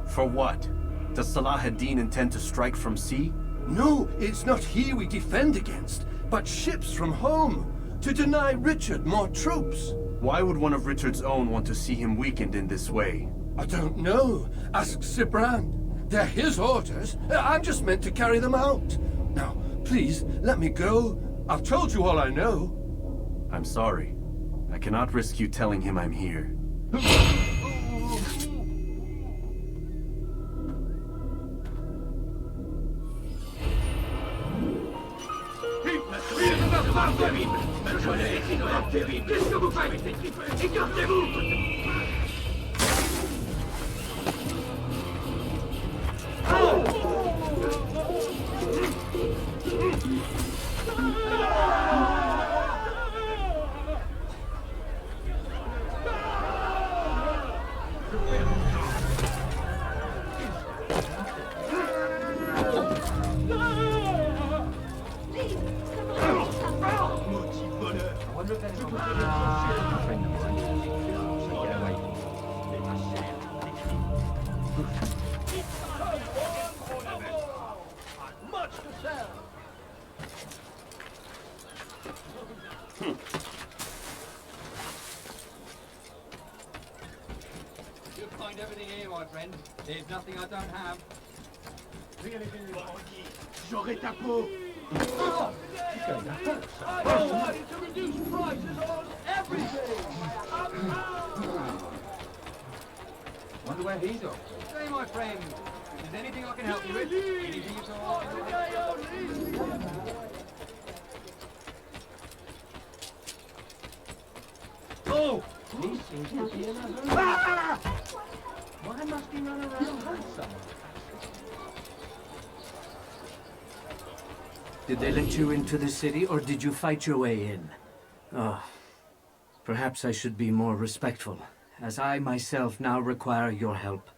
For what? Does Salah ad-Din intend to strike from sea? No, it's not he we defend against, but ships from home, to deny Richard more troops. Why would one of Richard's own want to see him weakened in this way? I don't know. Ask Sabran. They're his orders. I'm just meant to carry them out. Now, please, let me go. I've told you all I know. I'm sorry. I cannot risk you telling him I'm here. Qu'est-ce que vous faites? Écartez-vous! You'll find everything here, my friend. There's nothing I don't have. J'aurai ta peau! I decided to reduce prices on everything! Wonder where he's off. Say, my friend, if there's anything I can help you with, anything at all. Oh! He seems to be in a hurry. Why must he run around handsome? Did they let you into the city, or did you fight your way in? Oh, perhaps I should be more respectful, as I myself now require your help.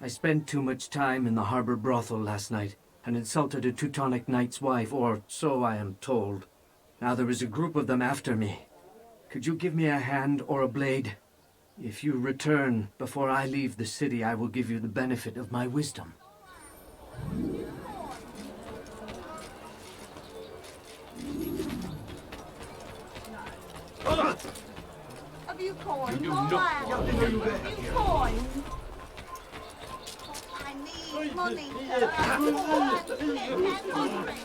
I spent too much time in the harbor brothel last night, and insulted a Teutonic knight's wife, or so I am told. Now there is a group of them after me. Could you give me a hand or a blade? If you return before I leave the city, I will give you the benefit of my wisdom. A few coins. You do all not right. want to do that. A few coins. I need money. I'm hungry.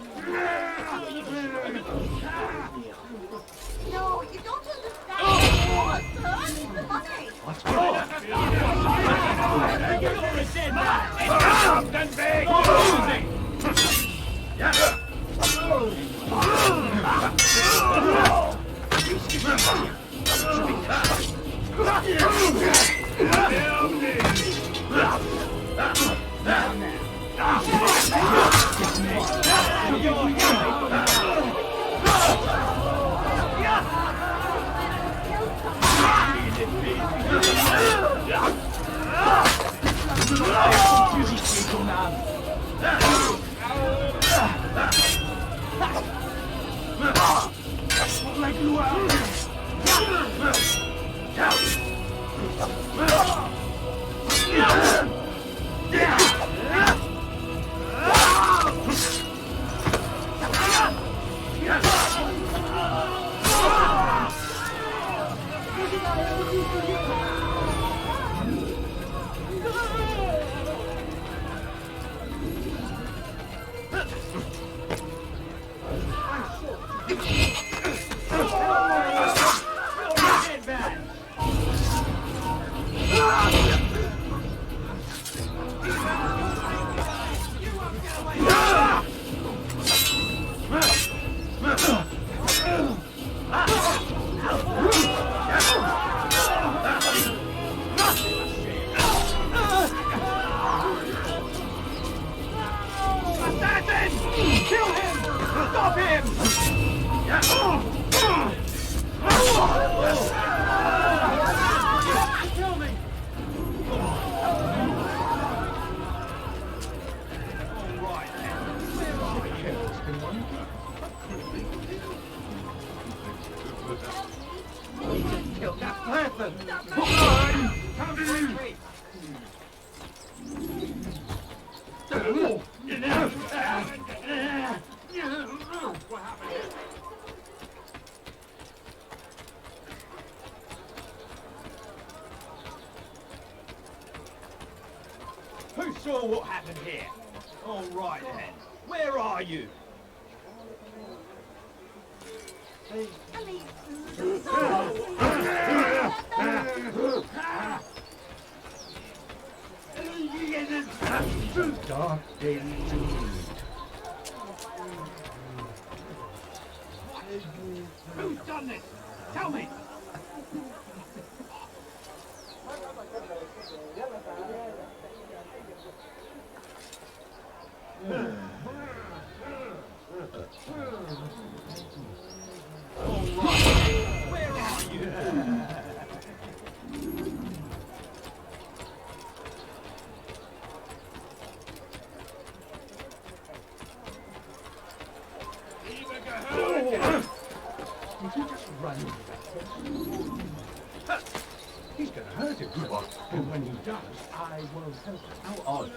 No, you don't understand. I need the money. What's going on? Stop him! Kill me! Kill that person! Come in! What happened here? Who saw what happened here? All right then. Where are you? Dark days indeed. Who's done this? Tell me! Where are you? Did you just run into that? He's gonna hurt you. And when he does, I won't help him. How odd.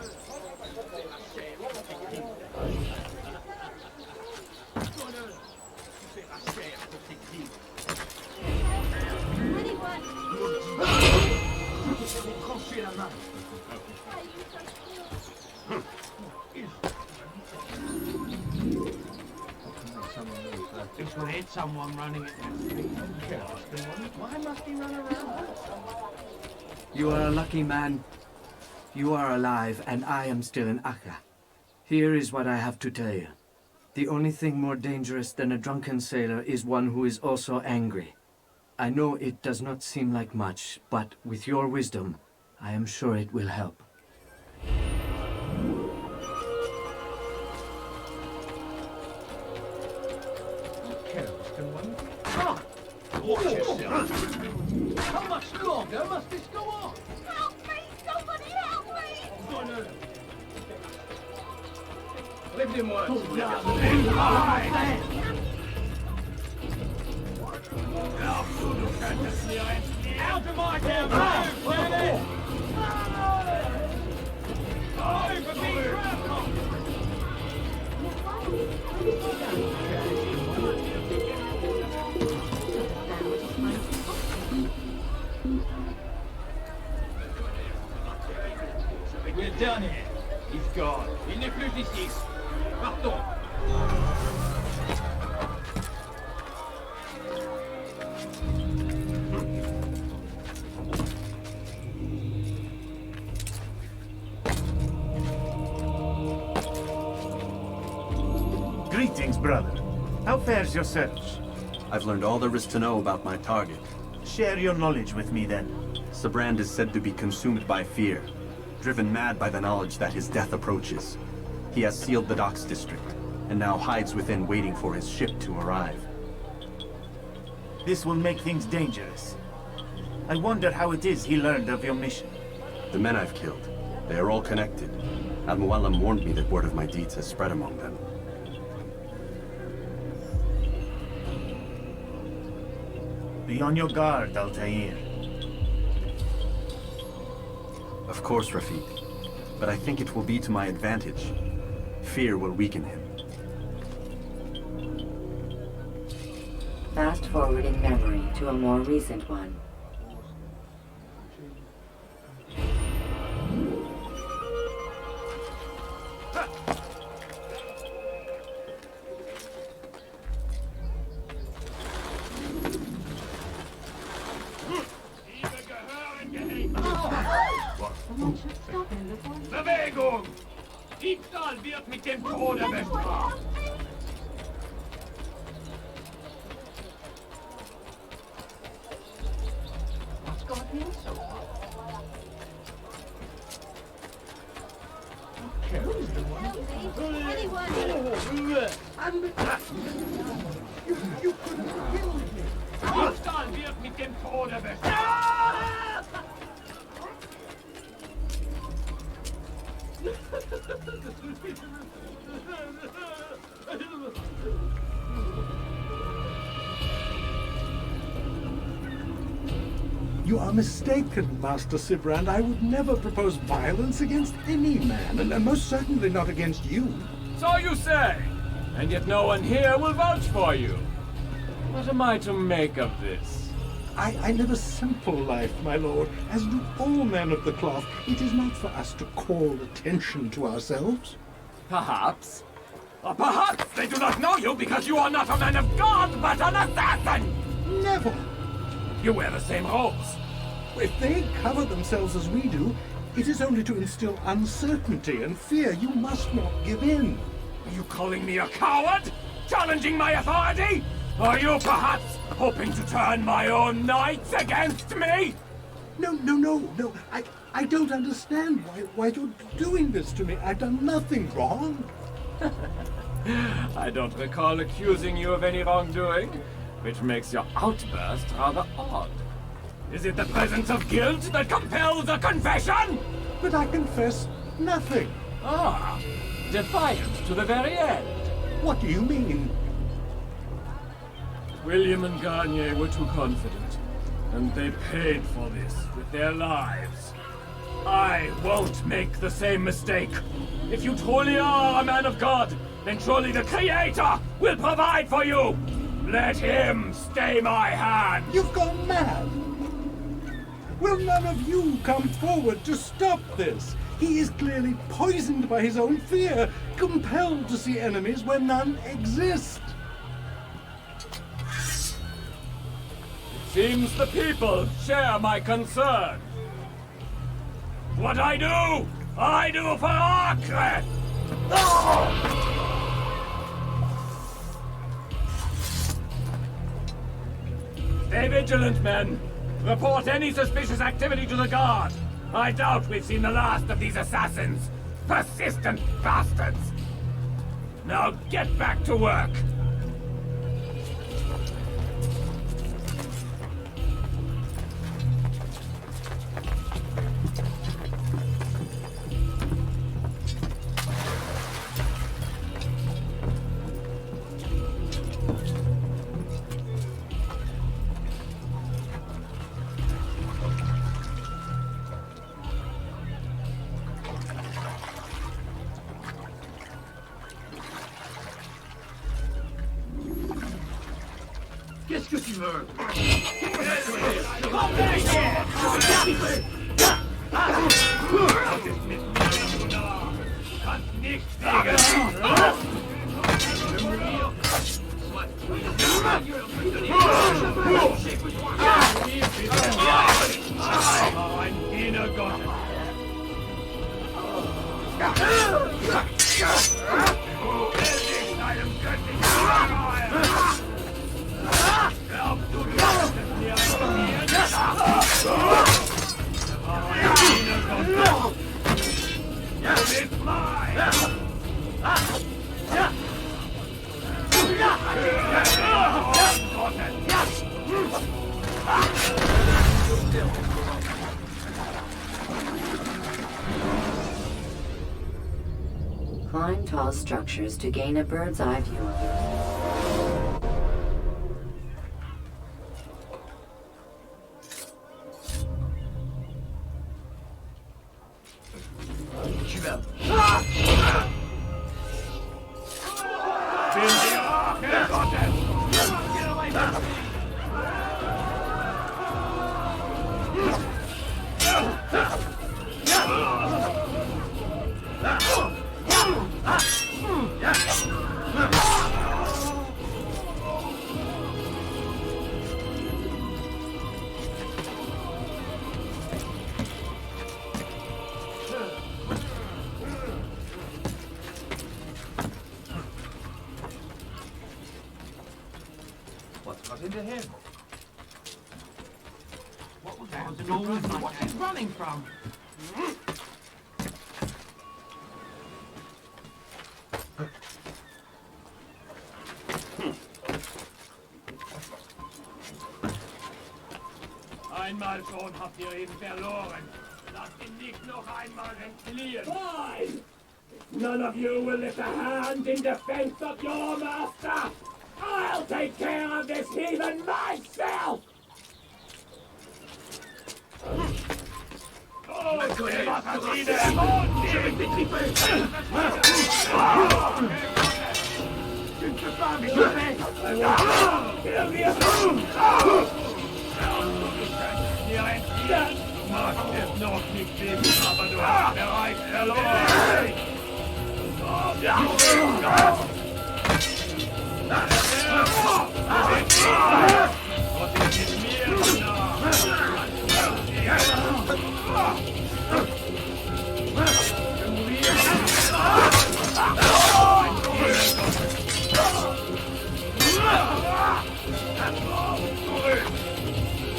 This will hit someone running at the street. Why must he run around? You are a lucky man. You are alive, and I am still in Akka. Here is what I have to tell you. The only thing more dangerous than a drunken sailor is one who is also angry. I know it does not seem like much, but with your wisdom, I am sure it will help. Watch yourself. How much longer must this go on? Help me! Somebody help me! Lève-les-moi. Out of my town! We're done here. He's gone. Il n'est plus ici. Partons. Greetings, brother. How fares your search? I've learned all there is to know about my target. Share your knowledge with me, then. Sibrand is said to be consumed by fear, driven mad by the knowledge that his death approaches. He has sealed the docks district, and now hides within waiting for his ship to arrive. This will make things dangerous. I wonder how it is he learned of your mission. The men I've killed, they are all connected. Al-Mualim warned me that word of my deeds has spread among them. Be on your guard, Altair. Of course, Rafik. But I think it will be to my advantage. Fear will weaken him. Fast-forwarding memory to a more recent one. Bewegung! Diebstahl wird mit dem Tode bestraft! What's got him so far? Okay, who's the one? Anyone? You couldn't kill me! Diebstahl wird mit dem Tode bestraft! You are mistaken, Master Sibrand. I would never propose violence against any man, and most certainly not against you. So you say, and yet no one here will vouch for you. What am I to make of this? I live a simple life, my lord, as do all men of the cloth. It is not for us to call attention to ourselves. Perhaps. Or perhaps they do not know you because you are not a man of God, but an assassin! Never! You wear the same robes. If they cover themselves as we do, it is only to instill uncertainty and fear. You must not give in. Are you calling me a coward? Challenging my authority? Are you perhaps hoping to turn my own knights against me? No. I don't understand why you're doing this to me. I've done nothing wrong. I don't recall accusing you of any wrongdoing, which makes your outburst rather odd. Is it the presence of guilt that compels a confession? But I confess nothing. Ah, defiant to the very end. What do you mean? William and Garnier were too confident, and they paid for this with their lives. I won't make the same mistake. If you truly are a man of God, then surely the Creator will provide for you. Let him stay my hand. You've gone mad. Will none of you come forward to stop this? He is clearly poisoned by his own fear, compelled to see enemies where none exist. Seems the people share my concern. What I do for Acre! Stay vigilant, men. Report any suspicious activity to the guard. I doubt we've seen the last of these assassins. Persistent bastards. Now get back to work. Qu'est-ce que tu veux? Climb tall structures to gain a bird's eye view of yourself. What's got into him? What was that? What's he running from? Einmal schon habt ihr ihn verloren. Lasst ihn nicht noch einmal entfliehen. Fine! None of you will lift a hand in defense of your master! I'll take care of this heathen myself! Magst es noch nicht wissen, aber du hast bereits verloren!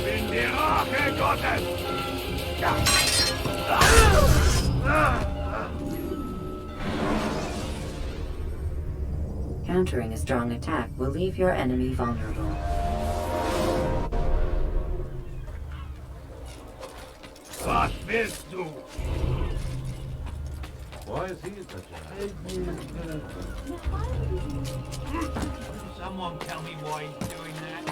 Bin die Rache Gottes! Countering a strong attack will leave your enemy vulnerable. Was willst du? Why is he such a... Someone tell me why he's doing that.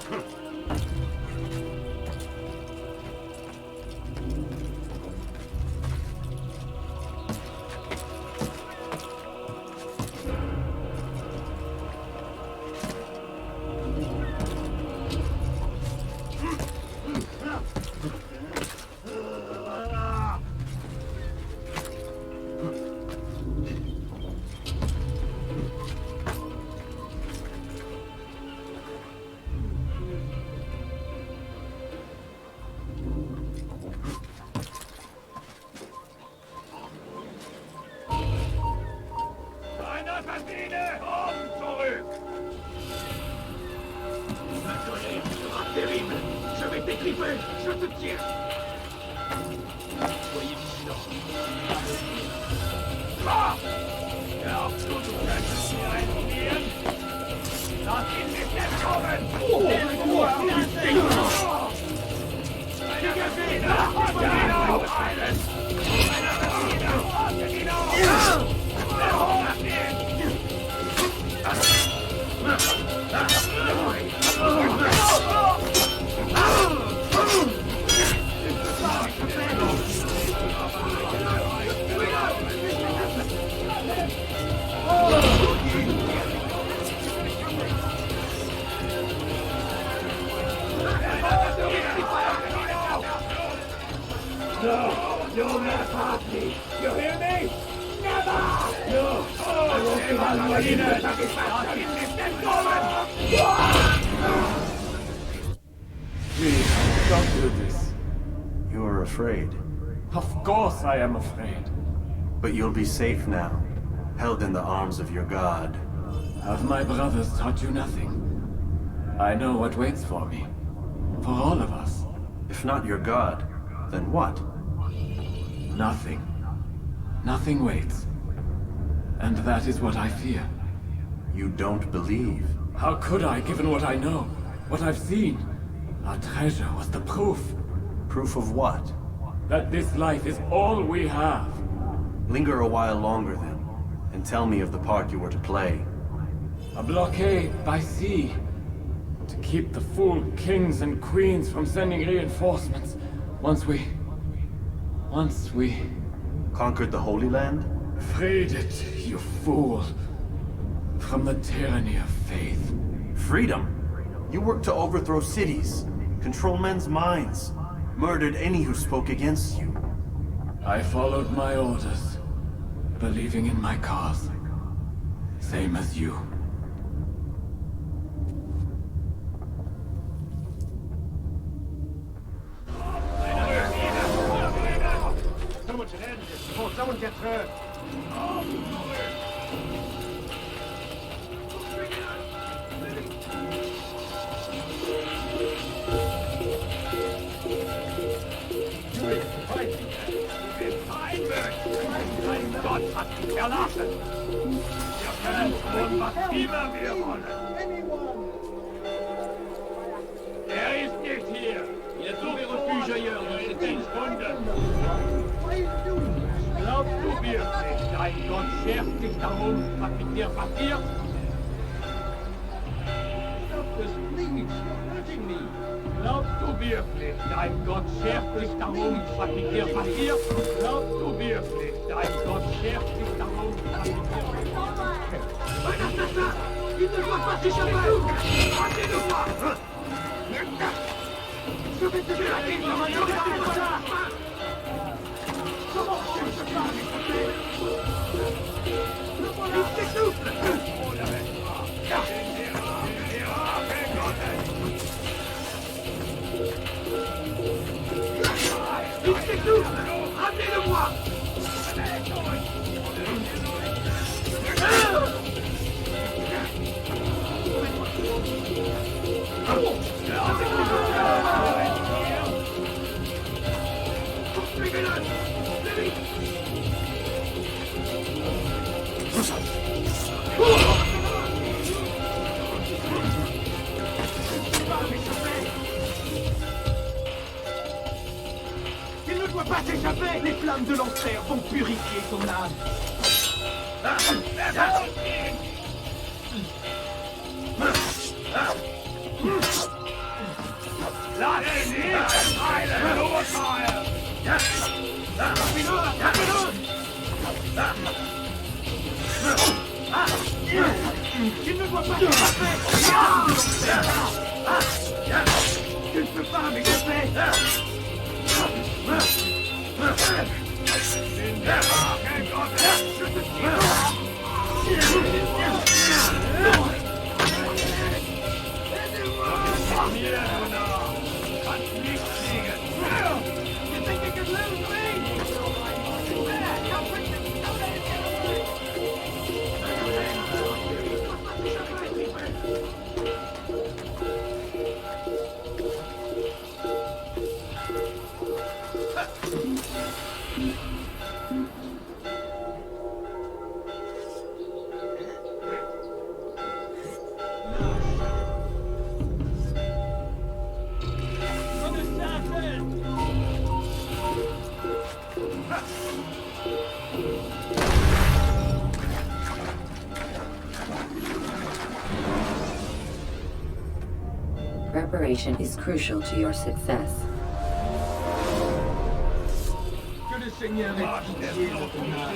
Please, don't do this. You are afraid. Of course I am afraid. But you'll be safe now, held in the arms of your god. Have my brothers taught you nothing? I know what waits for me. For all of us. If not your god, then what? Nothing. Nothing waits. And that is what I fear. You don't believe? How could I, given what I know? What I've seen? Our treasure was the proof. Proof of what? That this life is all we have. Linger a while longer then, and tell me of the part you were to play. A blockade by sea. To keep the fool kings and queens from sending reinforcements. Once we... Conquered the Holy Land? Freed it, you fool. From the tyranny of faith. Freedom? You worked to overthrow cities, control men's minds, murdered any who spoke against you. I followed my orders, believing in my cause. Same as you. Someone should end this before someone gets hurt. Gott hat dich verlassen. Wir können tun, was immer wir wollen. Er ist nicht hier. Il a trouvé refuge wirklich? Dein Gott schert sich darum, was mit dir passiert? Stop this, please. You're hurting me. Glaubst du wirklich, dein Gott schert sich darum, was mit dir passiert? Glaubst du wirklich, dein Gott schert sich darum, was mit dir passiert? Mein Assassin! Il ne doit pas s'échapper! Attendez-le-moi! Je vais te faire la comment tu te parles, s'il te plaît? Le voilà! Il s'essouffle! Il s'essouffle! Ramenez-le-moi! Il ne doit pas s'échapper! Les flammes de l'enfer vont purifier son âme! Il ne doit pas s'échapper! Tu ne peux pas m'échapper! Je te Preparation is crucial to your success. Que le Seigneur ait pitié de ton âme.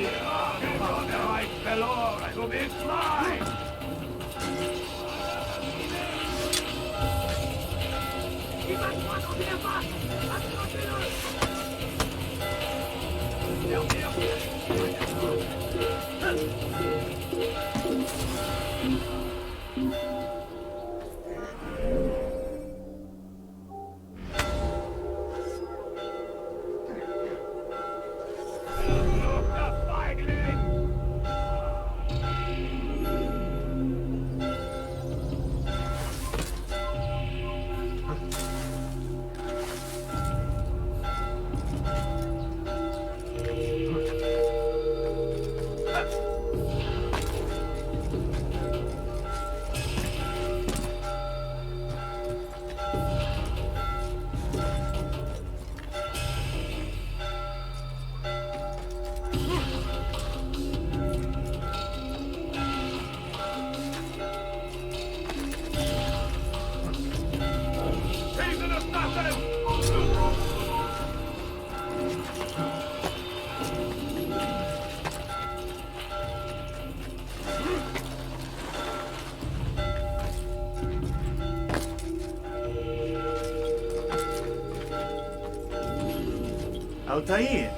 Altair,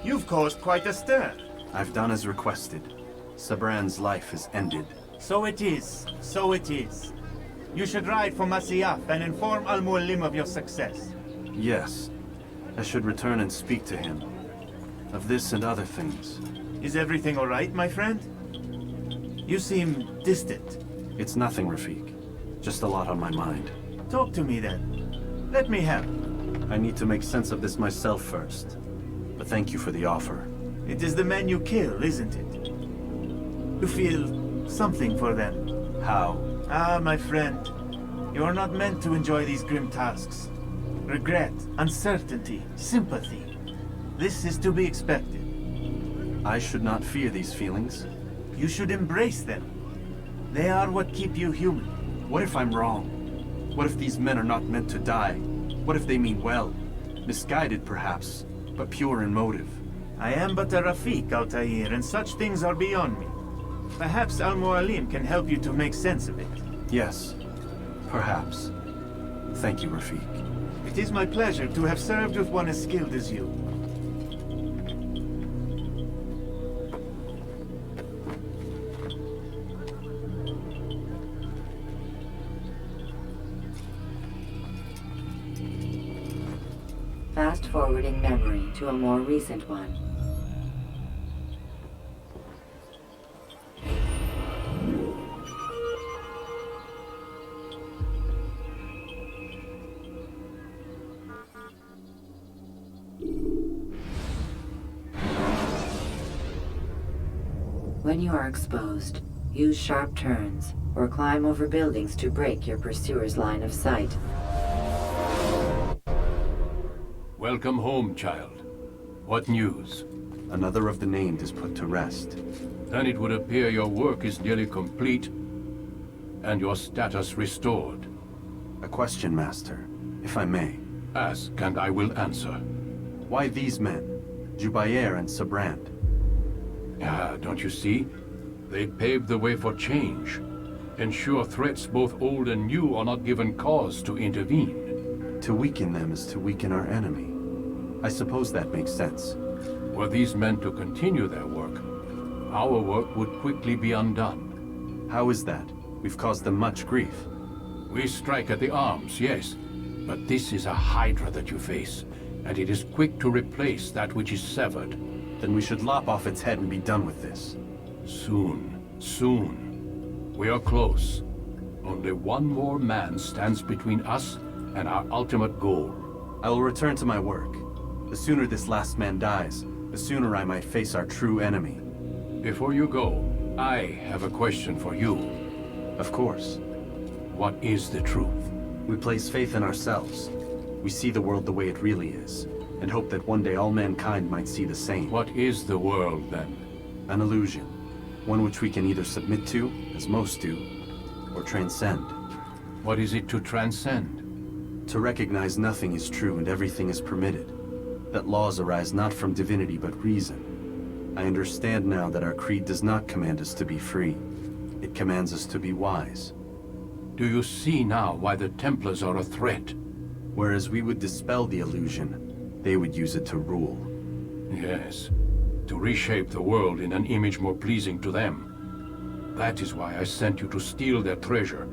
you've caused quite a stir. I've done as requested. Sabran's life is ended. So it is. So it is. You should ride for Masyaf and inform Al-Mualim of your success. Yes. I should return and speak to him. Of this and other things. Is everything all right, my friend? You seem distant. It's nothing, Rafik. Just a lot on my mind. Talk to me then. Let me help. I need to make sense of this myself first. But thank you for the offer. It is the men you kill, isn't it? You feel something for them. How? Ah, my friend. You are not meant to enjoy these grim tasks. Regret, uncertainty, sympathy. This is to be expected. I should not fear these feelings. You should embrace them. They are what keep you human. What if I'm wrong? What if these men are not meant to die? What if they mean well? Misguided, perhaps, but pure in motive. I am but a Rafik, Altair, and such things are beyond me. Perhaps Al-Mualim can help you to make sense of it. Yes, perhaps. Thank you, Rafik. It is my pleasure to have served with one as skilled as you. Fast-forwarding memory to a more recent one. When you are exposed, use sharp turns or climb over buildings to break your pursuer's line of sight. Welcome home, child. What news? Another of the named is put to rest. Then it would appear your work is nearly complete and your status restored. A question, Master, if I may. Ask, and I will answer. Why these men? Jubayer and Sabrand? Ah, don't you see? They paved the way for change. Ensure threats both old and new are not given cause to intervene. To weaken them is to weaken our enemy. I suppose that makes sense. Were these men to continue their work, our work would quickly be undone. How is that? We've caused them much grief. We strike at the arms, yes. But this is a hydra that you face, and it is quick to replace that which is severed. Then we should lop off its head and be done with this. Soon, soon. We are close. Only one more man stands between us and our ultimate goal. I will return to my work. The sooner this last man dies, the sooner I might face our true enemy. Before you go, I have a question for you. Of course. What is the truth? We place faith in ourselves. We see the world the way it really is, and hope that one day all mankind might see the same. What is the world, then? An illusion. One which we can either submit to, as most do, or transcend. What is it to transcend? To recognize nothing is true and everything is permitted. That laws arise not from divinity but reason. I understand now that our creed does not command us to be free. It commands us to be wise. Do you see now why the Templars are a threat? Whereas we would dispel the illusion, they would use it to rule. Yes, to reshape the world in an image more pleasing to them. That is why I sent you to steal their treasure.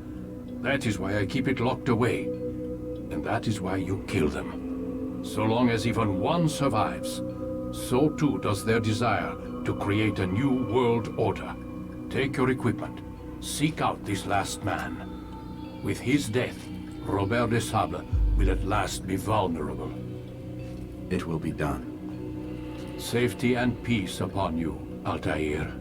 That is why I keep it locked away. And that is why you kill them. So long as even one survives, so too does their desire to create a new world order. Take your equipment. Seek out this last man. With his death, Robert de Sable will at last be vulnerable. It will be done. Safety and peace upon you, Altair.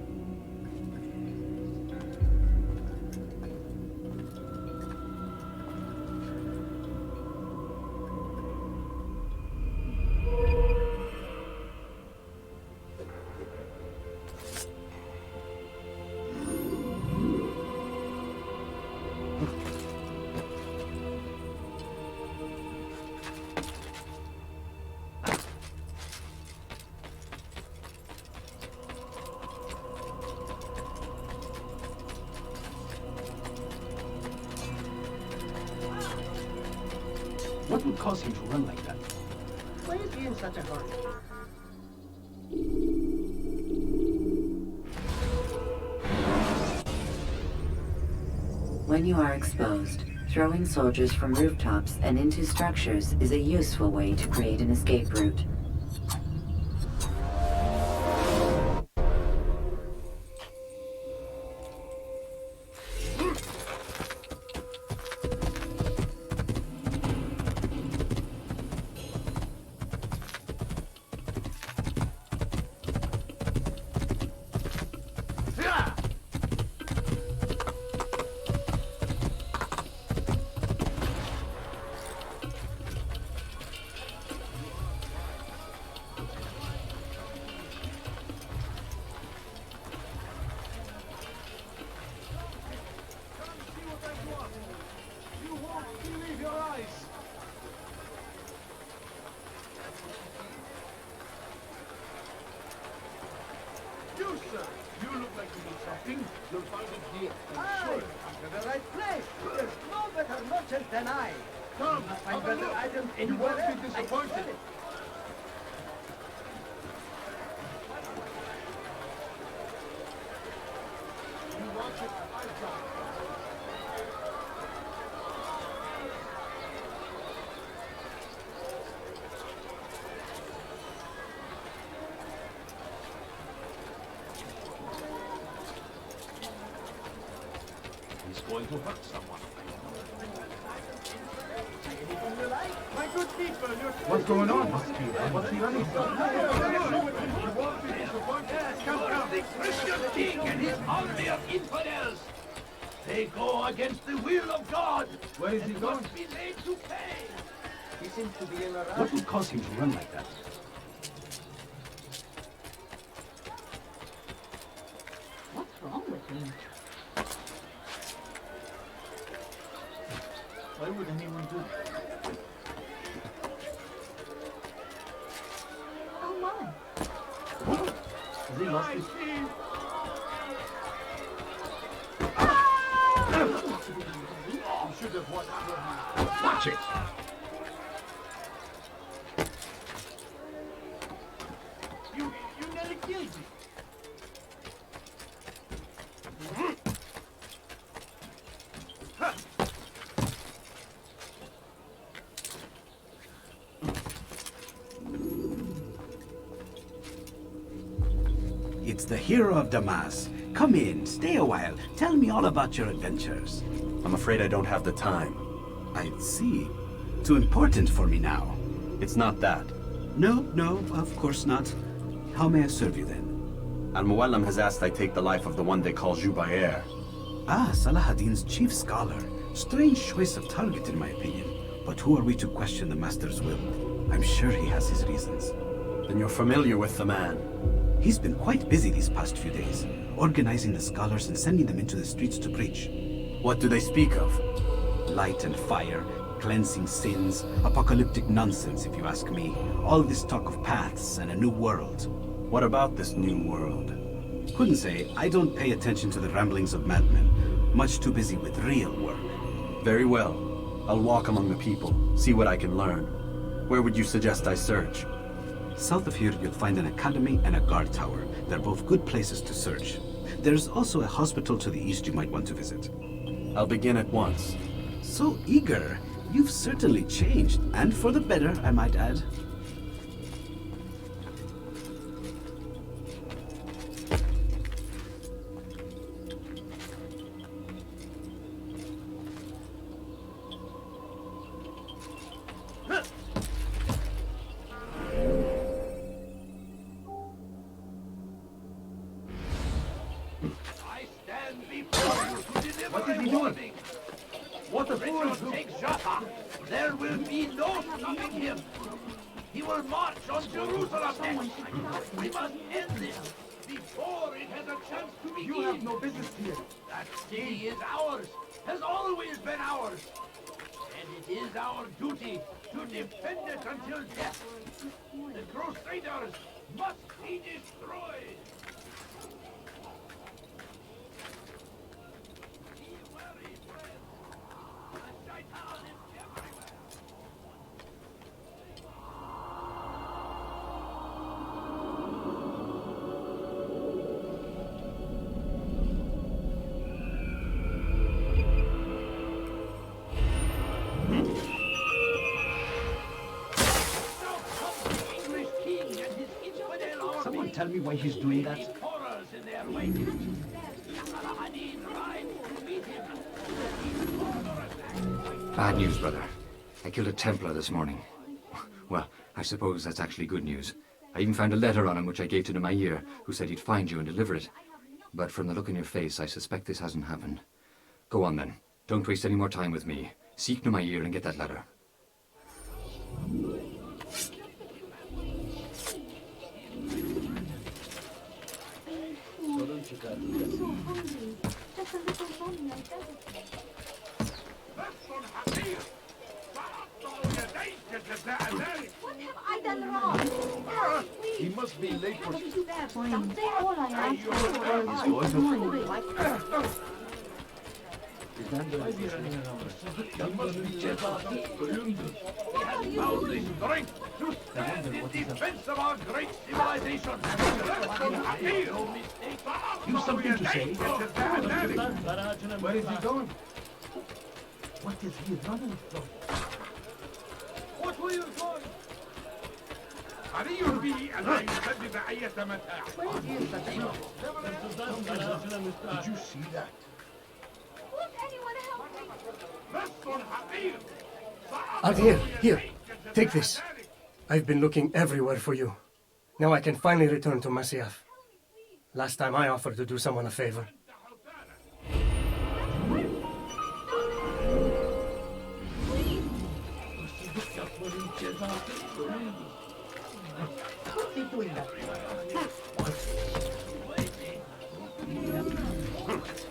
What would cause him to run like that? Why is he in such a hurry? When you are exposed, throwing soldiers from rooftops and into structures is a useful way to create an escape route. Aye, come to the right place. There's no better merchant than I. Come, I find have a better look. items You anywhere won't be else. I disappointed. sell it. You want it? I've got it. He's going to hurt someone. My good people, you're... What's going on? What's he running from? You won't be disappointed. Come. The Christian king and his army of infidels. They go against the will of God. Where is he and going? must be made to pay. He seems to be in a rush. What would cause him to run like that? What's wrong with him? Why would anyone do that? Oh my. Has he lost his... You should have watched your hand. Watch it! You nearly killed me. It's the hero of Damas. Come in, stay a while. Tell me all about your adventures. I'm afraid I don't have the time. I see. Too important for me now. It's not that. No, of course not. How may I serve you then? Al-Muallim has asked I take the life of the one they call Jubair. Ah, Salahadin's chief scholar. Strange choice of target in my opinion. But who are we to question the Master's will? I'm sure he has his reasons. Then you're familiar with the man. He's been quite busy these past few days, organizing the scholars and sending them into the streets to preach. What do they speak of? Light and fire, cleansing sins, apocalyptic nonsense if you ask me. All this talk of paths and a new world. What about this new world? Couldn't say. I don't pay attention to the ramblings of madmen. Much too busy with real work. Very well. I'll walk among the people, see what I can learn. Where would you suggest I search? South of here, you'll find an academy and a guard tower. They're both good places to search. There's also a hospital to the east you might want to visit. I'll begin at once. So eager. You've certainly changed, and for the better, I might add. I stand before you to deliver What is he a doing? warning. What a Richard fool! takes Jaffa. There will be no stopping him. He will march on Jerusalem next. We must end this before it has a chance to begin. You have no business here. That city is ours, has always been ours. And it is our duty to defend it until death. The Crusaders must be destroyed. Be wary, friends. The Shaitan is everywhere. Someone tell me why he's doing that? Horrors in their wake. Saladin rides to meet him. Bad news, brother. I killed a Templar this morning. Well, I suppose that's actually good news. I even found a letter on him which I gave to Nemair, who said he'd find you and deliver it. But from the look in your face, I suspect this hasn't happened. Go on then. Don't waste any more time with me. Seek Nemair and get that letter. I'm so hungry. Just a little running, I bet. What have I done wrong? Please. He must be late for... All I ask for is He's going money. There must be Jedi. He has found the strength to stand in defense of our great civilization. You something to say? Where is he going? What is he running from? What were you doing? علي بي أن لا يسبب أي متاع. Did you see that? Won't anyone help me? Altair, here. Take this. I've been looking everywhere for you. Now I can finally return to Masyaf. Last time I offered to do someone a favor. What's he doing that?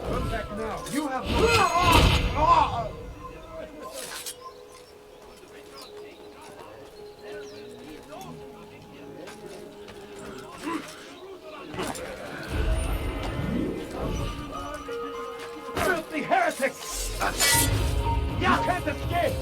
Come back now. You have no... Filthy heretic! You can't escape!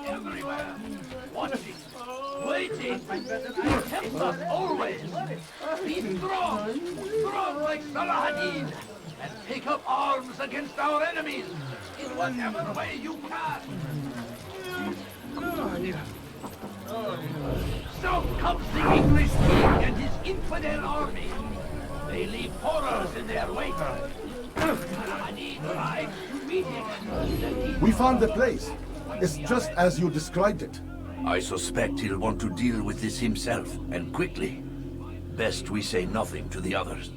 Everywhere, watching, waiting. Templars always. Be strong, strong like Salah ad-Din, and take up arms against our enemies in whatever way you can. So comes the English king and his infidel army. They leave horrors in their wake. Salah-ad-Din rides to meet him. We found the place. It's just as you described it. I suspect he'll want to deal with this himself, and quickly. Best we say nothing to the others.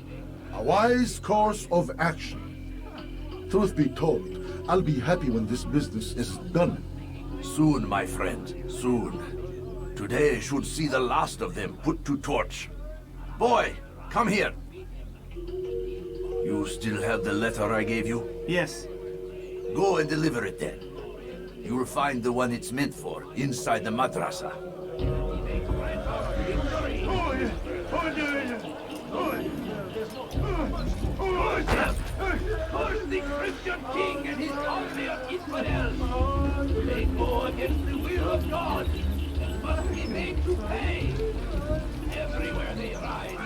A wise course of action. Truth be told, I'll be happy when this business is done. Soon, my friend, soon. Today should see the last of them put to torch. Boy, come here. You still have the letter I gave you? Yes. Go and deliver it then. You'll find the one it's meant for inside the madrasa. First the Christian king and his army of infidels. They go against the will of God and must be made to pay. Everywhere they ride,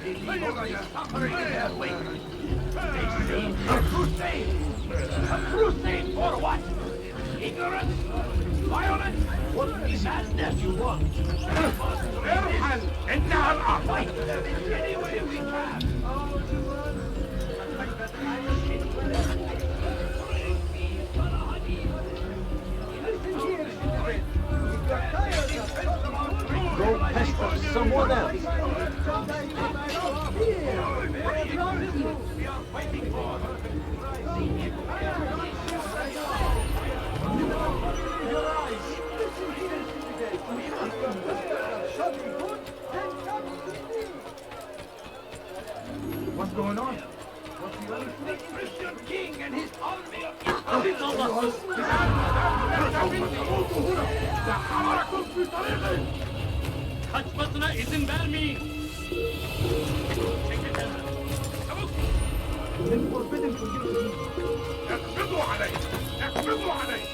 they leave only suffering in their wake. They say a crusade. A crusade for what? Ignorance? Violence? What madness you want? ارحل انها الارض. Fight them in any way we can. Go pester someone else. What's going on? The Christian king and his army of Kaçmasına izin vermeyin. اقبضوا عليه. اقبضوا عليه.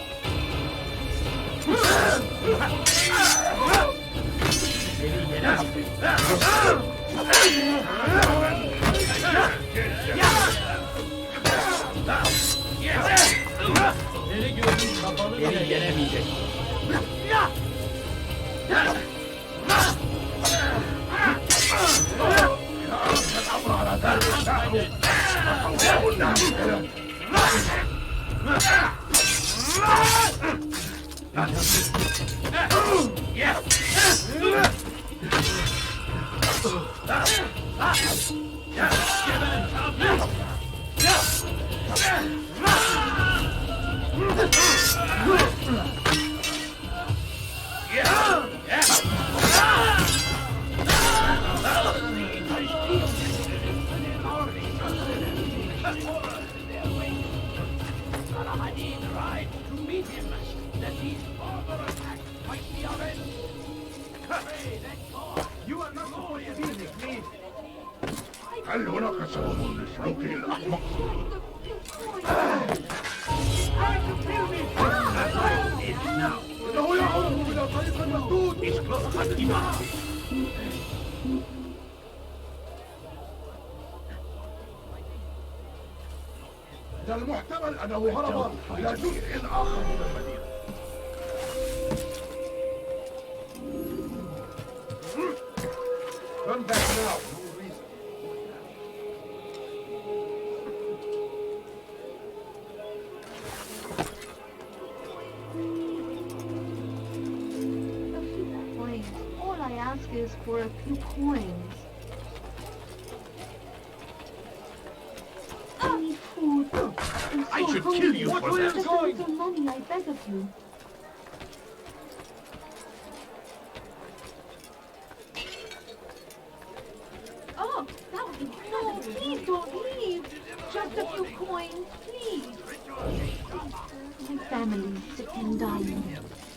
Geri gelemeyecek. ده المحتمل أنه هرب إلى جزء آخر من المدينة. Come back now. No reason. A few coins. All I ask is for a few coins. I need food. I'm so I should hungry. kill you for that. Just a little money, I beg of you. Oh, that would be no, please don't leave. Just a few coins, please. My family's sick and dying.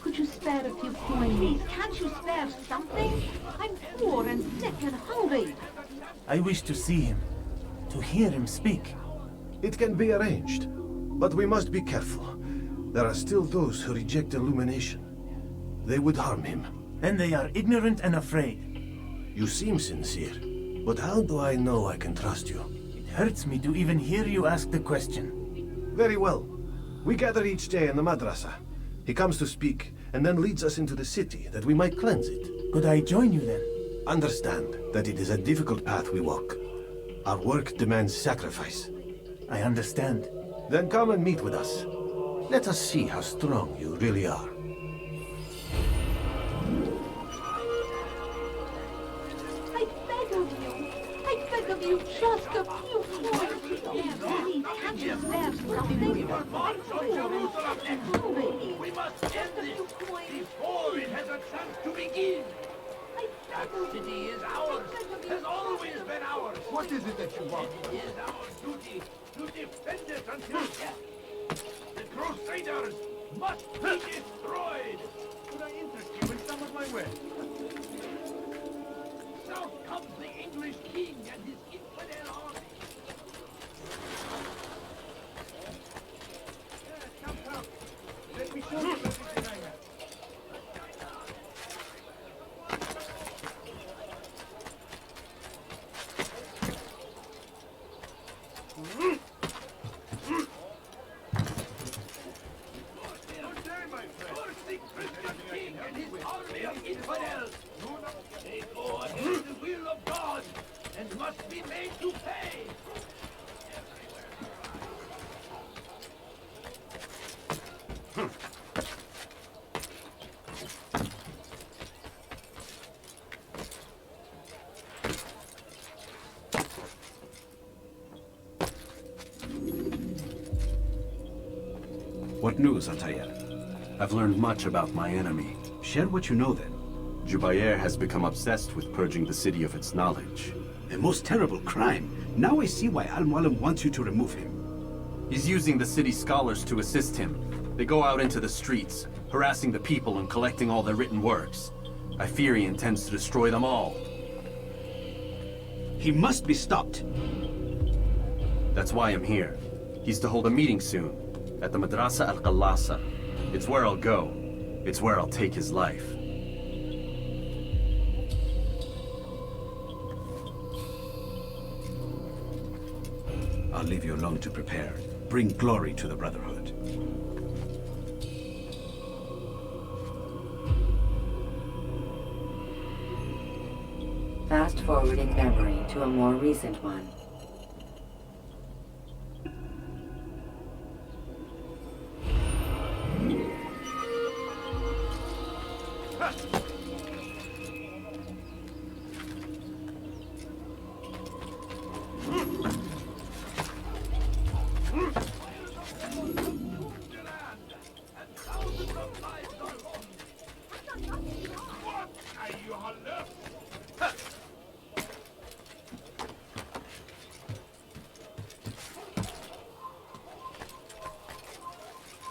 Could you spare a few coins? Please, can't you spare something? I'm poor and sick and hungry. I wish to see him, to hear him speak. It can be arranged, but we must be careful. There are still those who reject illumination. They would harm him. Then they are ignorant and afraid. You seem sincere, but how do I know I can trust you? It hurts me to even hear you ask the question. Very well. We gather each day in the madrasa. He comes to speak, and then leads us into the city, that we might cleanse it. Could I join you then? Understand that it is a difficult path we walk. Our work demands sacrifice. I understand. Then come and meet with us. Let us see how strong you really are. I beg of you, just a few coins. Please, can't you spare something? I'm poor and hungry. We must end this before it has a chance to begin. That city is ours, has always been ours. What is it that you want? It is our duty to defend it until death. The Crusaders must be destroyed. Could I interest you in some of my wares? South comes the English king and his infidel army. Come. Let me show you something I have. They go against the will of God and must be made to pay. What news, Altair? I've learned much about my enemy. Share what you know, then. Jubair has become obsessed with purging the city of its knowledge. A most terrible crime. Now I see why Al-Mualim wants you to remove him. He's using the city scholars to assist him. They go out into the streets, harassing the people and collecting all their written works. I fear he intends to destroy them all. He must be stopped. That's why I'm here. He's to hold a meeting soon, at the Madrasa Al-Qallasa. It's where I'll go. It's where I'll take his life. I'll leave you alone to prepare. Bring glory to the Brotherhood. Fast-forwarding memory to a more recent one.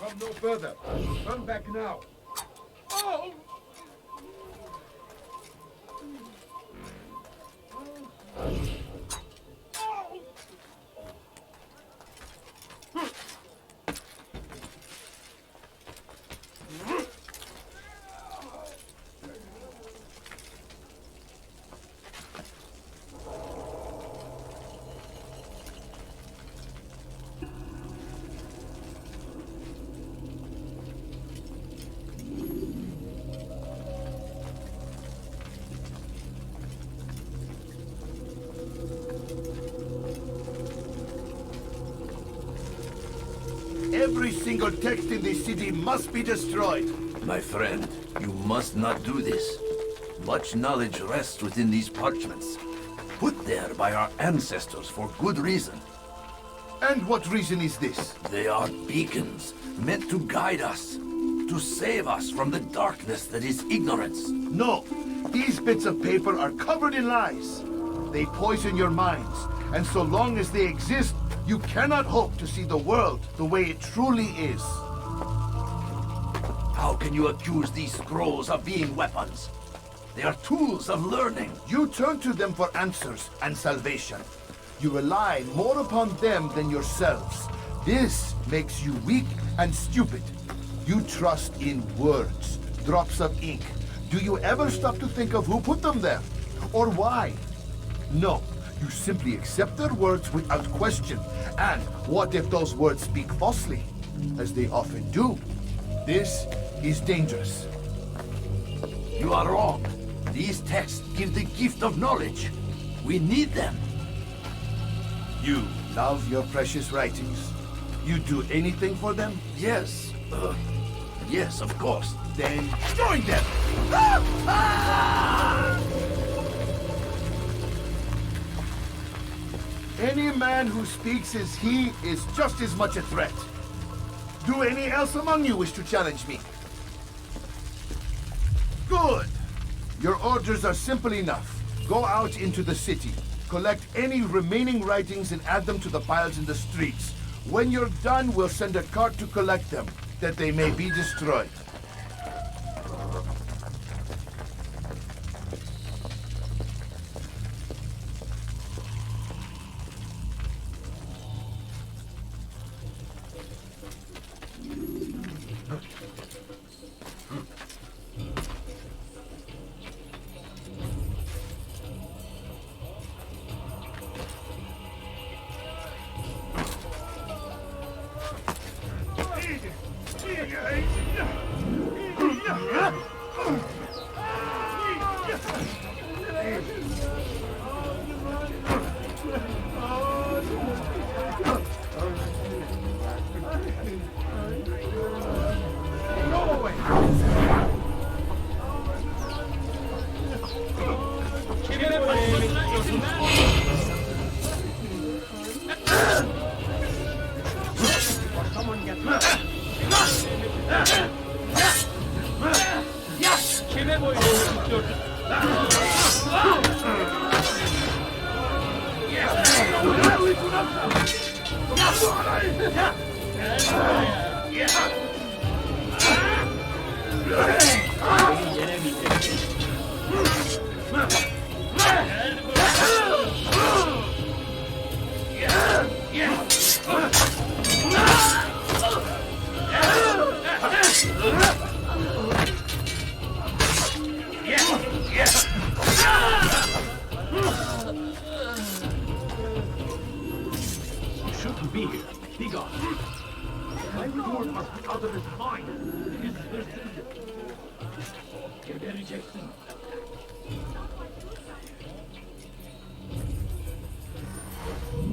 Come no further. Turn back now. Oh! Every single text in this city must be destroyed. My friend, you must not do this. Much knowledge rests within these parchments, put there by our ancestors for good reason. And what reason is this? They are beacons, meant to guide us, to save us from the darkness that is ignorance. No, these bits of paper are covered in lies. They poison your minds, and so long as they exist, you cannot hope to see the world the way it truly is. How can you accuse these scrolls of being weapons? They are tools of learning. You turn to them for answers and salvation. You rely more upon them than yourselves. This makes you weak and stupid. You trust in words, drops of ink. Do you ever stop to think of who put them there? Or why? No. You simply accept their words without question. And what if those words speak falsely? As they often do. This is dangerous. You are wrong. These texts give the gift of knowledge. We need them. You love your precious writings. You do anything for them? Yes. Yes, of course. Then join them! Any man who speaks as he is just as much a threat. Do any else among you wish to challenge me? Good. Your orders are simple enough. Go out into the city. Collect any remaining writings and add them to the piles in the streets. When you're done, we'll send a cart to collect them, that they may be destroyed. must be out of his mind.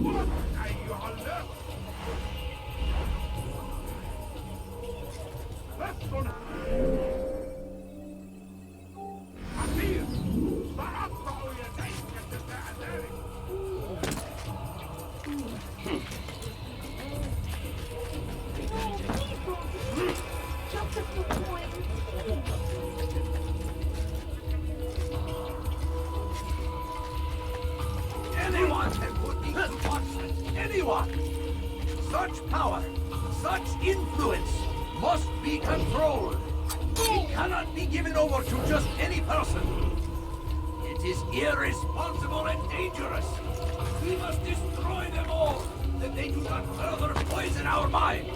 What are you on left? Let's go now. Amir, فأقطع يديك تتعذري. Just a few coins, Anyone can put me to punishment. Anyone! Such power, such influence must be controlled. It cannot be given over to just any person. It is irresponsible and dangerous. We must destroy them all, that they do not further poison our minds.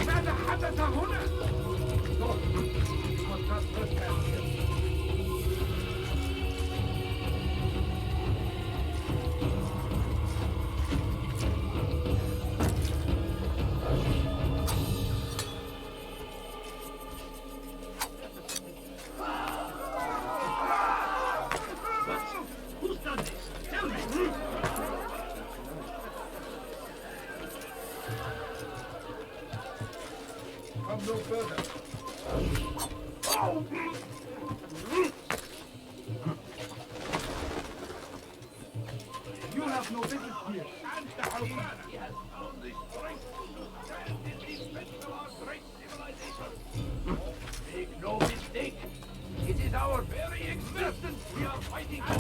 ماذا حدث هنا؟ Who's done this? Tell me. Come no further. You have no business here. He has found the strength to stand in defense of our great civilization. Make no mistake, it is our very existence we are fighting for.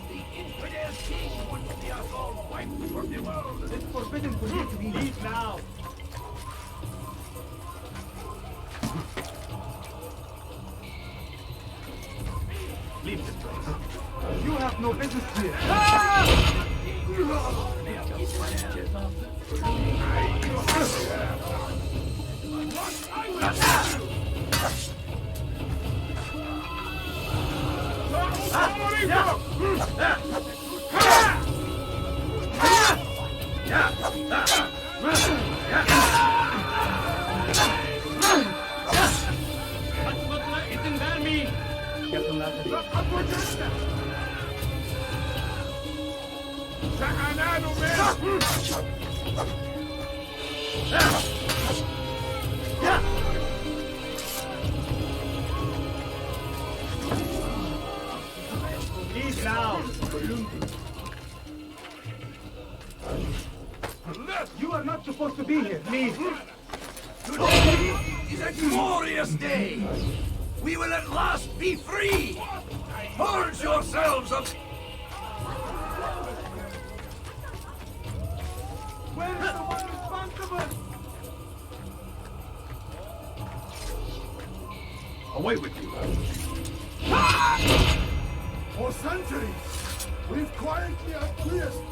The infidel king would see us all wiped from the world. It's forbidden for you to be here now. Leave this place. You have no business here. Leave now. You are not supposed to be here. Leave. Today is a glorious day. We will at last be free. Purge yourselves of... Where is the one responsible? Away with you. For centuries, we've quietly acquiesced,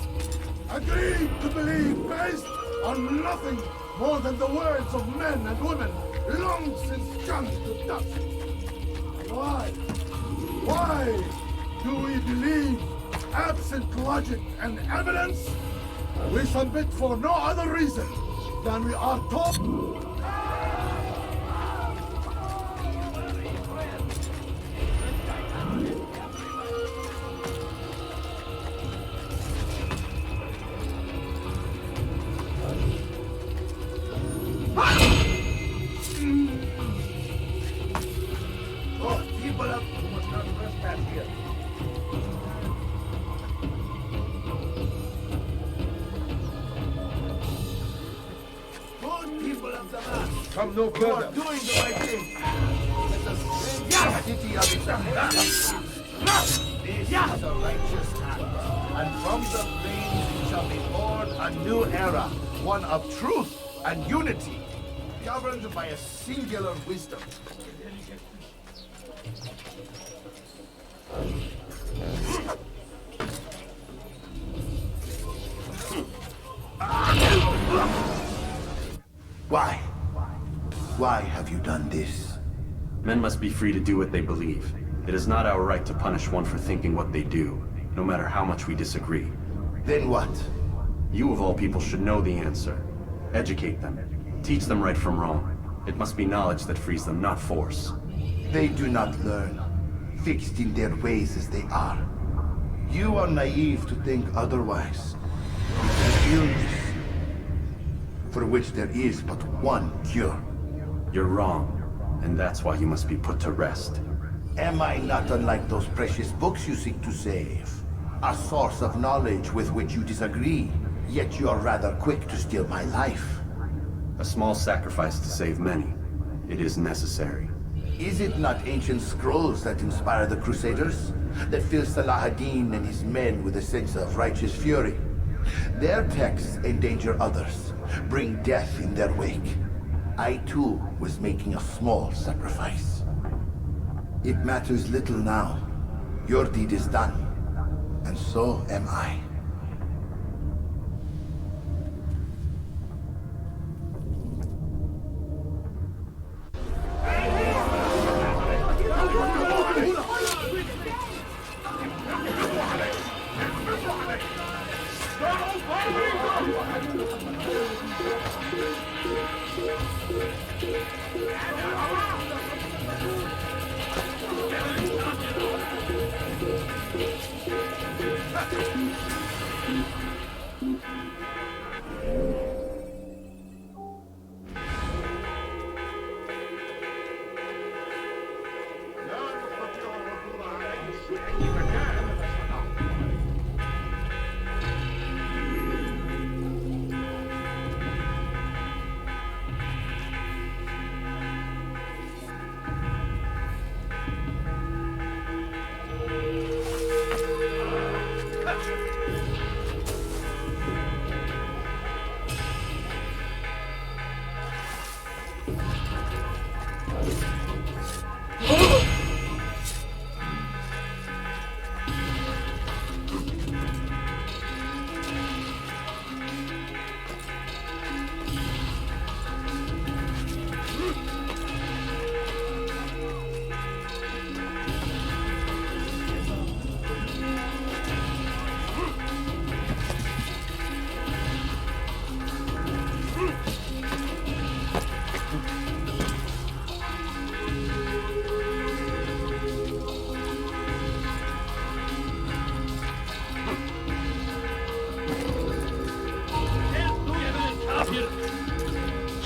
agreed to believe based on nothing more than the words of men and women, long since turned to dust. Why? Why do we believe, absent logic and evidence? We submit for no other reason than we are taught. Oh, people of... You must not trespass here. Good people of the mass. Come no You are further. doing the right thing. Let us cleanse the city of its offenses. This is a righteous act, and from the flames shall be born a new era, one of truth and unity, governed by a singular wisdom. Why? Why have you done this? Men must be free to do what they believe. It is not our right to punish one for thinking what they do. no matter how much we disagree. Then what? You of all people should know the answer. Educate them. Teach them right from wrong. It must be knowledge that frees them, not force. They do not learn, fixed in their ways as they are. You are naive to think otherwise. It's an illness for which there is but one cure. You're wrong, and that's why you must be put to rest. Am I not unlike those precious books you seek to save? A source of knowledge with which you disagree, yet you are rather quick to steal my life. A small sacrifice to save many. It is necessary. Is it not ancient scrolls that inspire the Crusaders? That fill Salah ad-Din and his men with a sense of righteous fury? Their texts endanger others, bring death in their wake. I too was making a small sacrifice. It matters little now. Your deed is done, and so am I.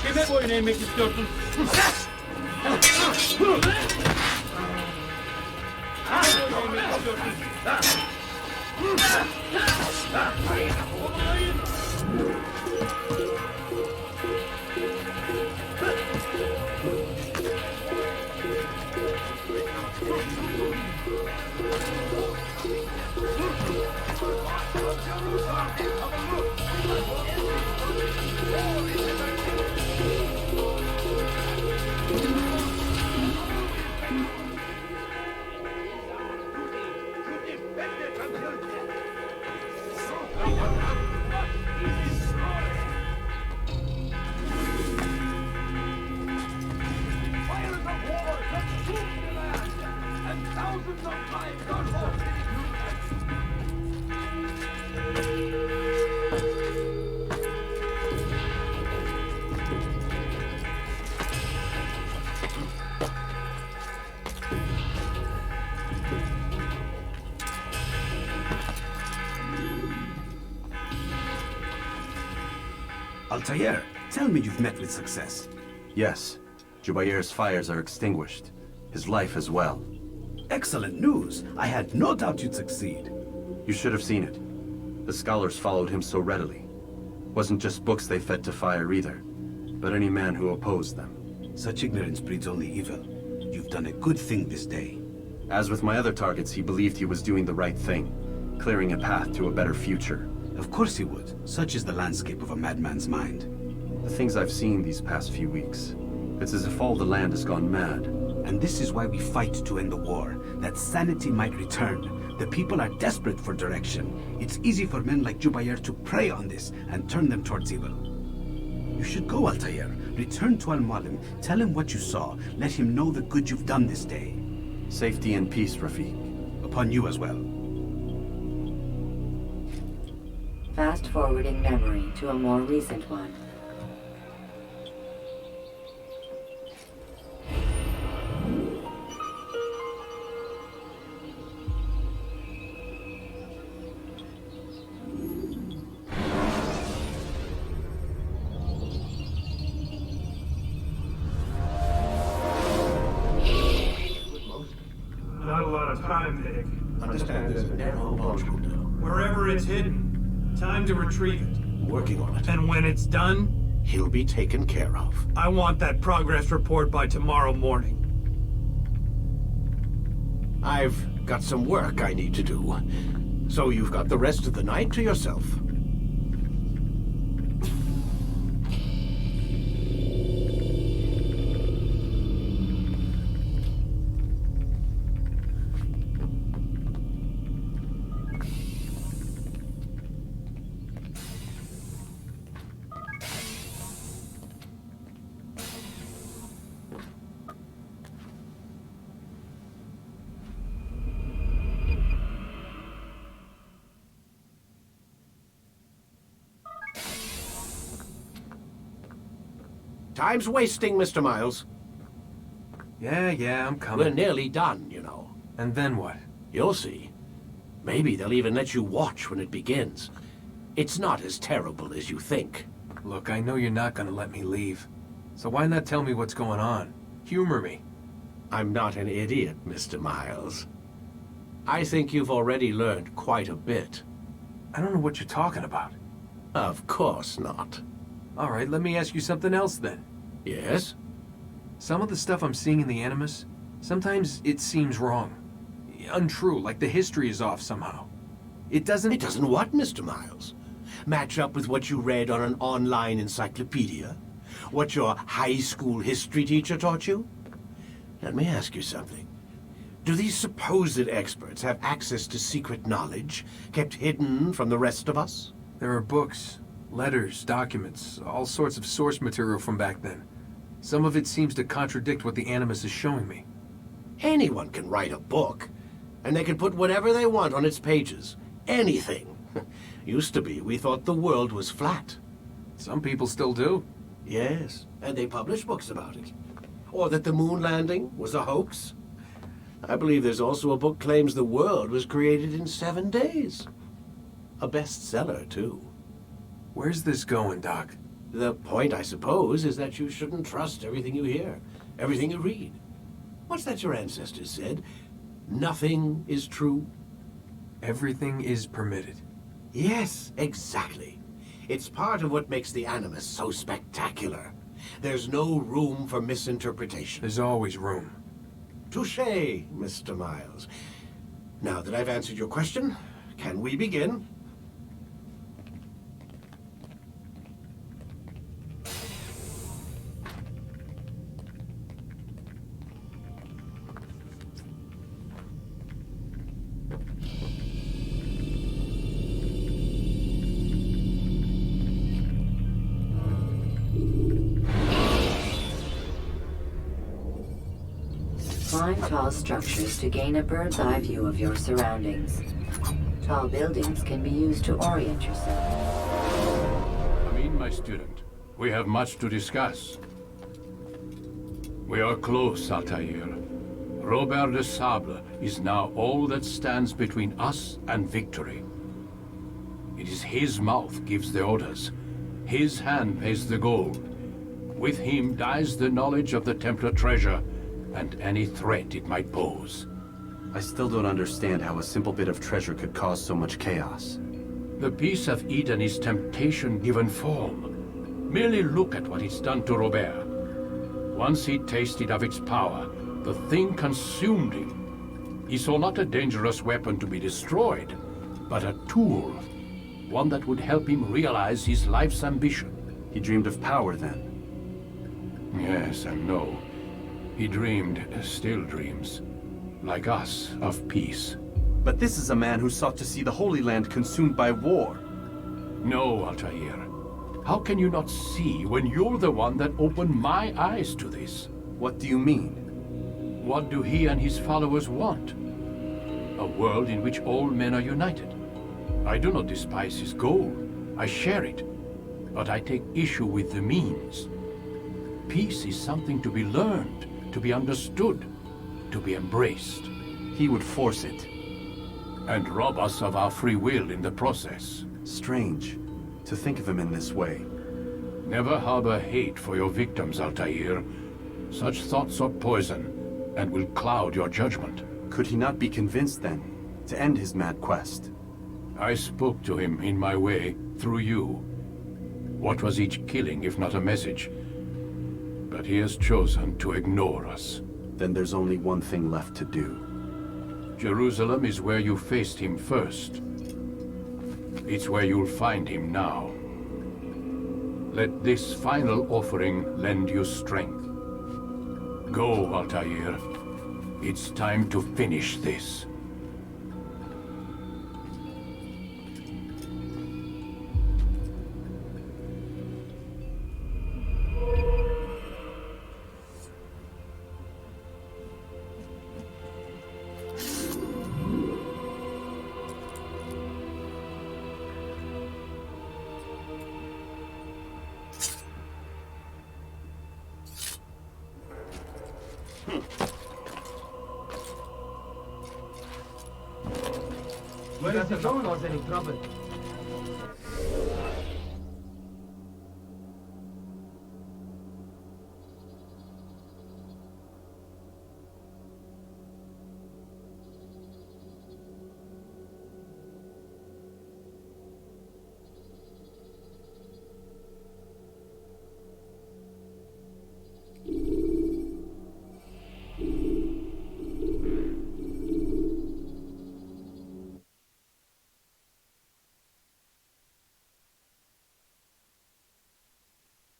Kime boyun eğmek istiyorsun? Altair, tell me you've met with success. Yes. Jubair's fires are extinguished. His life as well. Excellent news. I had no doubt you'd succeed. You should have seen it. The scholars followed him so readily. Wasn't just books they fed to fire either, but any man who opposed them. Such ignorance breeds only evil. You've done a good thing this day. As with my other targets, he believed he was doing the right thing, clearing a path to a better future. Of course he would. Such is the landscape of a madman's mind. The things I've seen these past few weeks, it's as if all the land has gone mad. And this is why we fight to end the war, that sanity might return. The people are desperate for direction. It's easy for men like Jubair to prey on this and turn them towards evil. You should go, Altair. Return to Al-Mualim, tell him what you saw, let him know the good you've done this day. Safety and peace, Rafiq. Upon you as well. Fast-forwarding memory to a more recent one. Not a lot of time, Nick. Understand there's an airhole module down. Wherever it's hidden, time to retrieve it. Working on it. And when it's done, He'll be taken care of. I want that progress report by tomorrow morning. I've got some work I need to do. So you've got the rest of the night to yourself. Time's wasting, Mr. Miles. Yeah, I'm coming. We're nearly done, you know. And then what? You'll see. Maybe they'll even let you watch when it begins. It's not as terrible as you think. Look, I know you're not gonna let me leave. So why not tell me what's going on? Humor me. I'm not an idiot, Mr. Miles. I think you've already learned quite a bit. I don't know what you're talking about. Of course not. All right, let me ask you something else then. Yes? Some of the stuff I'm seeing in the Animus, sometimes it seems wrong. Untrue, like the history is off somehow. It doesn't... It doesn't what, Mr. Miles? Match up with what you read on an online encyclopedia? What your high school history teacher taught you? Let me ask you something. Do these supposed experts have access to secret knowledge kept hidden from the rest of us? There are books, letters, documents, all sorts of source material from back then. Some of it seems to contradict what the Animus is showing me. Anyone can write a book, and they can put whatever they want on its pages. Anything. Used to be, we thought the world was flat. Some people still do. Yes, and they publish books about it. Or that the moon landing was a hoax. I believe there's also a book claims the world was created in 7 days. A bestseller, too. Where's this going, Doc? The point, I suppose, is that you shouldn't trust everything you hear, everything you read. What's that your ancestors said? Nothing is true? Everything is permitted. Yes, exactly. It's part of what makes the Animus so spectacular. There's no room for misinterpretation. There's always room. Touché, Mr. Miles. Now that I've answered your question, can we begin? Climb tall structures to gain a bird's eye view of your surroundings. Tall buildings can be used to orient yourself. Come in, my student. We have much to discuss. We are close, Altair. Robert de Sable is now all that stands between us and victory. It is his mouth gives the orders. His hand pays the gold. With him dies the knowledge of the Templar treasure and any threat it might pose. I still don't understand how a simple bit of treasure could cause so much chaos. The piece of Eden is temptation given form. Merely look at what it's done to Robert. Once he tasted of its power, the thing consumed him. He saw not a dangerous weapon to be destroyed, but a tool. One that would help him realize his life's ambition. He dreamed of power then? Yes and no. He dreamed, still dreams, like us, of peace. But this is a man who sought to see the Holy Land consumed by war. No, Altair. How can you not see when you're the one that opened my eyes to this? What do you mean? What do he and his followers want? A world in which all men are united. I do not despise his goal. I share it. But I take issue with the means. Peace is something to be learned, to be understood, to be embraced. He would force it. And rob us of our free will in the process. Strange to think of him in this way. Never harbor hate for your victims, Altair. Such thoughts are poison, and will cloud your judgment. Could he not be convinced, then, to end his mad quest? I spoke to him in my way, through you. What was each killing if not a message? But he has chosen to ignore us. Then there's only one thing left to do. Jerusalem is where you faced him first. It's where you'll find him now. Let this final offering lend you strength. Go, Altair. It's time to finish this. Where does it don't cause any trouble?